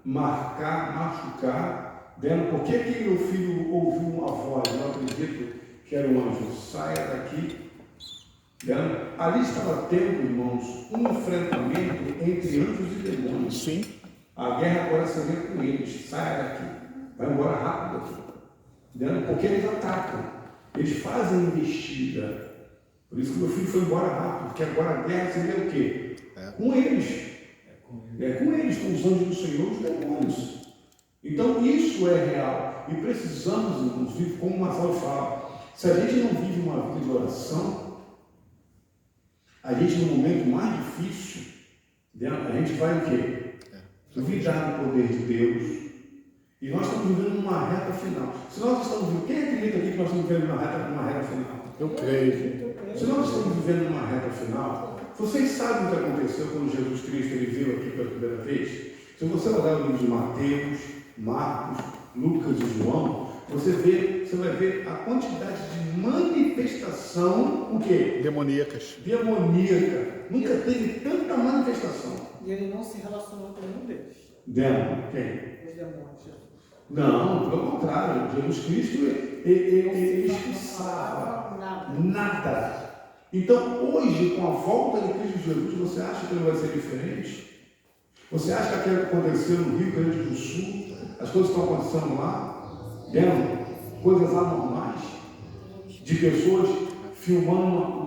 marcar, machucar, por que meu filho ouviu uma voz? Eu acredito que era um anjo, saia daqui. Ali estava tendo, irmãos, um enfrentamento entre anjos e demônios. Sim. A guerra agora seria com eles. Saia daqui. Vai embora rápido aqui. Porque eles atacam. Eles fazem investida. Por isso que meu filho foi embora rápido. Porque agora a guerra seria o quê? Com eles. Com eles, com os anjos do Senhor, os demônios. Então isso é real. E precisamos, inclusive, como o Marcelo fala, se a gente não vive uma vida de oração, a gente, no momento mais difícil, a gente vai o quê? Duvidar do poder de Deus. E nós estamos vivendo uma reta final. Se nós estamos vivendo, quem acredita aqui que nós estamos vivendo uma reta final? Eu creio. Se nós estamos vivendo uma reta final, vocês sabem o que aconteceu quando Jesus Cristo ele veio aqui pela primeira vez? Se você olhar o livro de Mateus, Marcos, Lucas e João, você vai ver a quantidade de manifestação, o quê? Demoníacas. Demoníaca. Nunca teve tanta manifestação. E ele não se relacionou com nenhum deles. Demônio, quem? Os demônios, Jesus. Não, pelo contrário. Jesus Cristo, ele expulsava nada. Então, hoje, com a volta de Cristo Jesus, você acha que ele vai ser diferente? Você acha que aquilo que aconteceu no Rio Grande do Sul, as coisas que estão acontecendo lá, deram coisas anormais, de pessoas filmando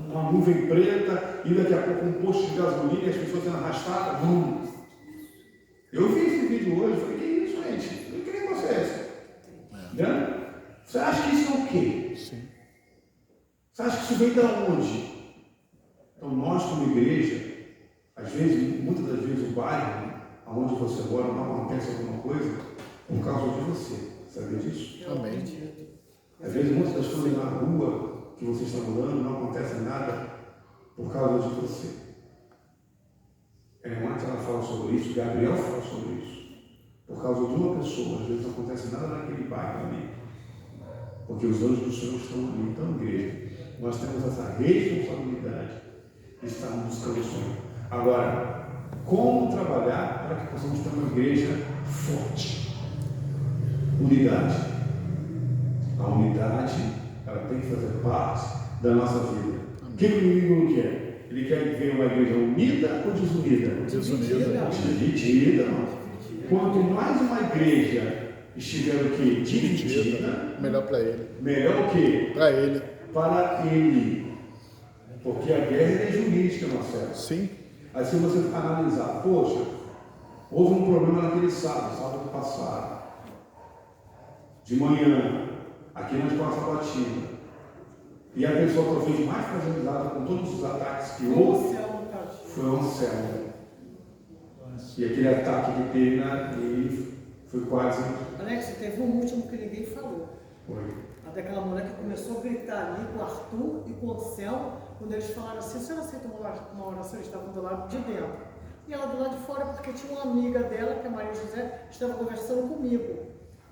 uma nuvem preta e daqui a pouco um posto de gasolina e as pessoas sendo arrastadas? Não. Eu vi esse vídeo hoje e falei, que isso, gente? Que negócio é esse? Né? Você acha que isso é o quê? Sim. Você acha que isso vem de onde? Então nós como igreja, às vezes, muitas das vezes o bairro onde você mora não acontece alguma coisa por causa de você. Sabia disso? Amém. Às vezes muitas das coisas na rua que você está morando não acontece nada por causa de você. Antes ela fala sobre isso, Gabriel fala sobre isso. Por causa de uma pessoa, às vezes não acontece nada naquele bairro ali. Porque os anjos do Senhor estão ali. Então, igreja, nós temos essa responsabilidade de estarmos buscando o Senhor. Agora, como trabalhar para que possamos ter uma igreja forte? Unidade. A unidade, ela tem que fazer parte da nossa vida. O que o inimigo não quer? Ele quer ver uma igreja unida ou desunida? Desunida. Dividida. Quanto mais uma igreja estiver o quê? Dividida, melhor para ele. Melhor o quê? Para ele. Para ele. Porque a guerra é jurídica, Marcelo. Sim. Aí se você analisar, poxa, houve um problema naquele sábado passado. De manhã, aqui na escola sabatina. E a pessoa talvez mais fragilizada com todos os ataques que houve foi o Anselmo. E aquele ataque que teve ele foi quase. Alex, teve um último que ninguém falou. Foi. Até aquela mulher que começou a gritar ali com o Arthur e com o Anselmo, quando eles falaram assim, você não aceita uma oração, eles estavam do lado de dentro. E ela do lado de fora, porque tinha uma amiga dela, que é a Maria José, estava conversando comigo.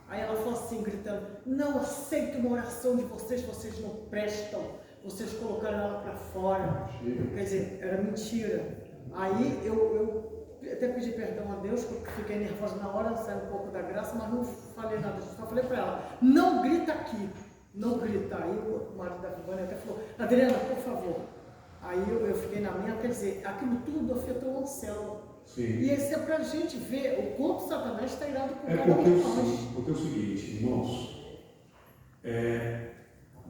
Aí ela falou assim, gritando, não aceito uma oração de vocês, vocês não prestam, vocês colocaram ela para fora. Quer dizer, era mentira. Aí eu até pedi perdão a Deus, porque fiquei nervosa na hora, saiu um pouco da graça, mas não falei nada disso. Só falei para ela, não grita aqui, não grita. Aí o marido da Vivânia até falou, Adriana, por favor. Aí eu fiquei na minha, quer dizer, aquilo tudo afetou o Anselmo. Sim. E isso é para a gente ver o quanto Satanás está irado com cada porque, um de nós. Porque é o seguinte, irmãos,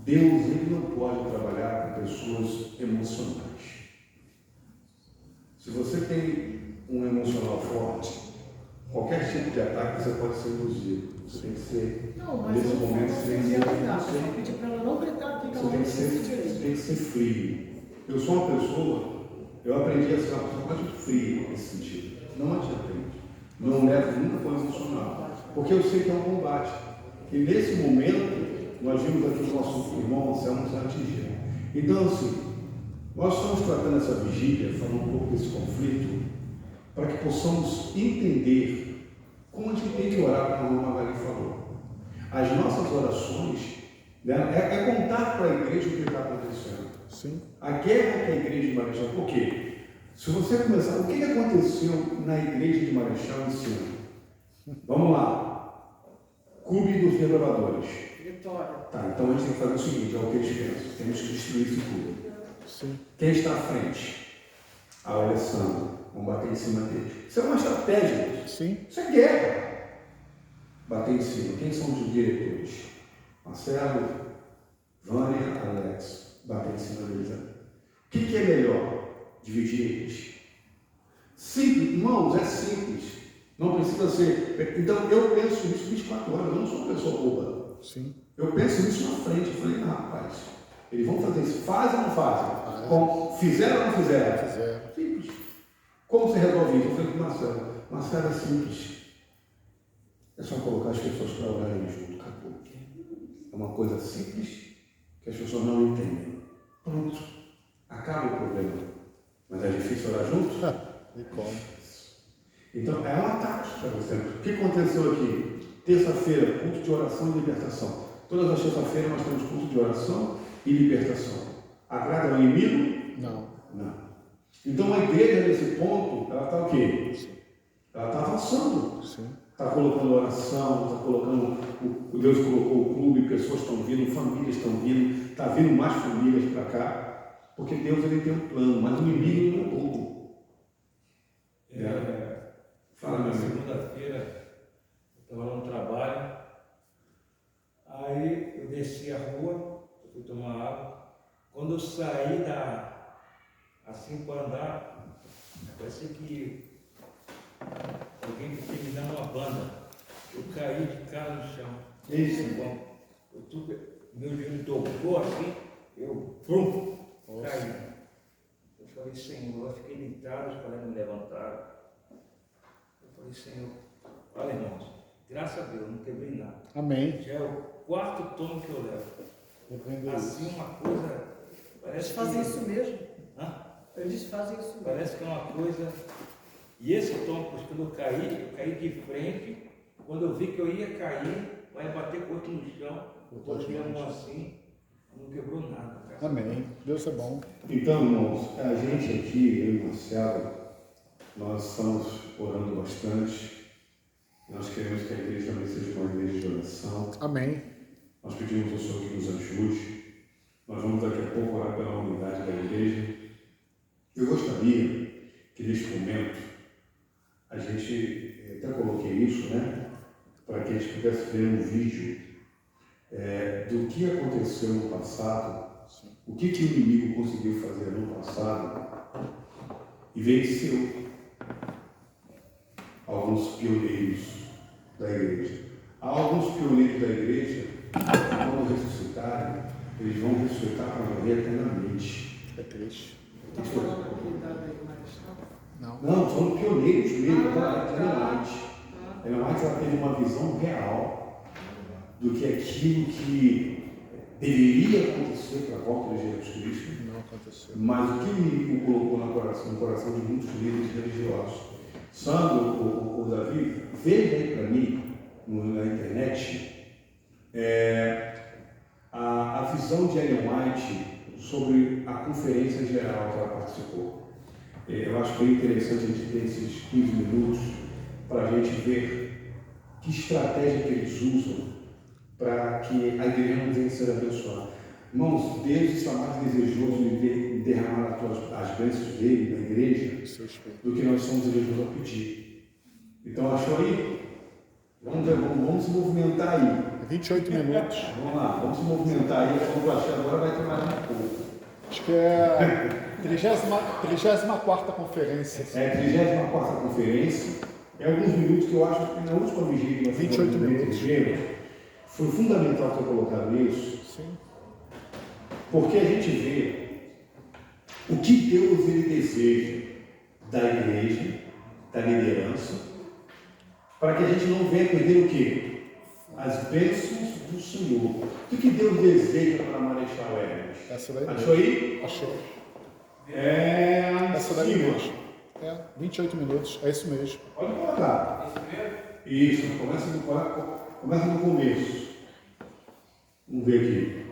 Deus ele não pode trabalhar com pessoas emocionais. Se você tem um emocional forte, qualquer tipo de ataque você pode ser induzido. Você tem que ser, nesse momento, você tem que ser. Eu pedi para ela não gritar aqui, que ela não precisa direito. Você tem que ser frio. Eu sou uma pessoa, eu aprendi a ser uma pessoa muito fria nesse sentido. Não adianta. Não levo nunca para o emocional. Porque eu sei que é um combate. E nesse momento, nós vimos aqui o nosso irmão Anselmo se atingir. Então, assim, nós estamos tratando essa vigília, falando um pouco desse conflito, para que possamos entender como a gente tem que orar, como a irmã Magali falou. As nossas orações, né, é contar para a igreja o que está acontecendo. Sim. A guerra que a igreja de Marechal, por quê? Se você começar, o que aconteceu na igreja de Marechal esse ano? Vamos lá. Clube dos Renovadores. Vitória. Tá, então a gente tem que fazer o seguinte, é o que eles pensam. Temos que destruir isso tudo. Sim. Quem está à frente? A Alessandra. Vamos bater em cima dele. Isso é uma estratégia. Sim. Isso é guerra. Bater em cima. Quem são os diretores? Marcelo, Vânia, Alex. Bater em cima deles. O que é melhor? Dividir eles. Simples, irmãos, é simples. Não precisa ser. Então eu penso nisso 24 horas. Eu não sou uma pessoa boba. Sim. Eu penso nisso na frente. Eu falei, rapaz, eles vão fazer isso. Fazem ou não fazem? Fizeram ou não fizeram? Fizeram. Simples. Como você resolve isso? Eu falei com o Marcelo. Marcelo, é simples. É só colocar as pessoas para orarem junto. Acabou. É uma coisa simples que as pessoas não entendem. Pronto. Acaba o problema. Mas é difícil orar junto? E como? Então, é um ataque para você. O que aconteceu aqui? Terça-feira, culto de oração e libertação. Todas as terças-feiras nós temos culto de oração e libertação. Agrada ao inimigo? Não. Não. Então, a igreja, nesse ponto, ela está o quê? Ela está avançando. Sim. Está colocando oração, está colocando, o Deus colocou o clube, pessoas estão vindo, famílias estão vindo, está vindo mais famílias para cá, porque Deus ele tem um plano, mas o inimigo não é pouco. eu saí assim para andar, parecia que alguém queria me dar uma banda. Eu caí de cara no chão. Isso. Meu joelho tocou assim, eu caí. Eu falei, Senhor, eu fiquei deitado, os colegas me levantaram. Eu falei, Senhor, olha, irmãos, graças a Deus, não quebrei nada. Amém. Já é o 4º tomo que eu levo. Assim, uma coisa. Eles fazem isso mesmo. Hã? Eles fazem isso mesmo. Parece que é uma coisa. E esse tomo, quando eu caí de frente. Quando eu vi que eu ia cair, vai bater com o outro no chão. Botei a mão assim, não quebrou nada. Cara. Amém. Deus é bom. Então, irmãos, a gente aqui, eu e Marcelo, nós estamos orando bastante. Nós queremos que a igreja também seja uma igreja de oração. Amém. Nós pedimos ao Senhor que nos ajude. Nós vamos daqui a pouco orar pela unidade da igreja. Eu gostaria que neste momento a gente, até coloquei isso, né? Para que a gente pudesse ver um vídeo do que aconteceu no passado, o que o inimigo conseguiu fazer no passado e venceu alguns pioneiros da igreja. Há alguns pioneiros da igreja que, quando ressuscitarem, eles vão ressuscitar para morrer eternamente. É triste. Está falando aqui da Marechal? Não, são pioneiros mesmo, da Ellen White. Ellen White, ela teve uma visão real do que aquilo que deveria acontecer para a volta de Jesus Cristo. Não aconteceu. Mas o que o inimigo colocou no coração de muitos líderes religiosos. Sandro, o Davi, veja aí para mim, na internet, a visão de Ellen White sobre a conferência geral que ela participou. Eu acho bem interessante a gente ter esses 15 minutos para a gente ver que estratégia que eles usam para que a igreja não venha ser abençoada. Irmãos, Deus está mais desejoso de derramar as bênçãos dele na igreja do que nós somos desejosos a pedir. Então, achou aí? Vamos se movimentar aí. 28 minutos. Vamos lá, vamos se movimentar aí. Quando eu achar agora vai ter mais um pouco. Acho que é a 34ª conferência. É a 34ª conferência. É alguns minutos que eu acho que na última vigília, 28 minutos. Foi fundamental ter colocado isso. Sim. Porque a gente vê o que Deus ele deseja da igreja, da liderança, para que a gente não venha perder o quê? As bênçãos do Senhor. O que Deus deseja para Marechal Hermes? Essa daí Achou aí? Achou. Essa daí mesmo. 28 minutos, é isso mesmo. Pode colocar. Isso, começa no começo. Vamos ver aqui.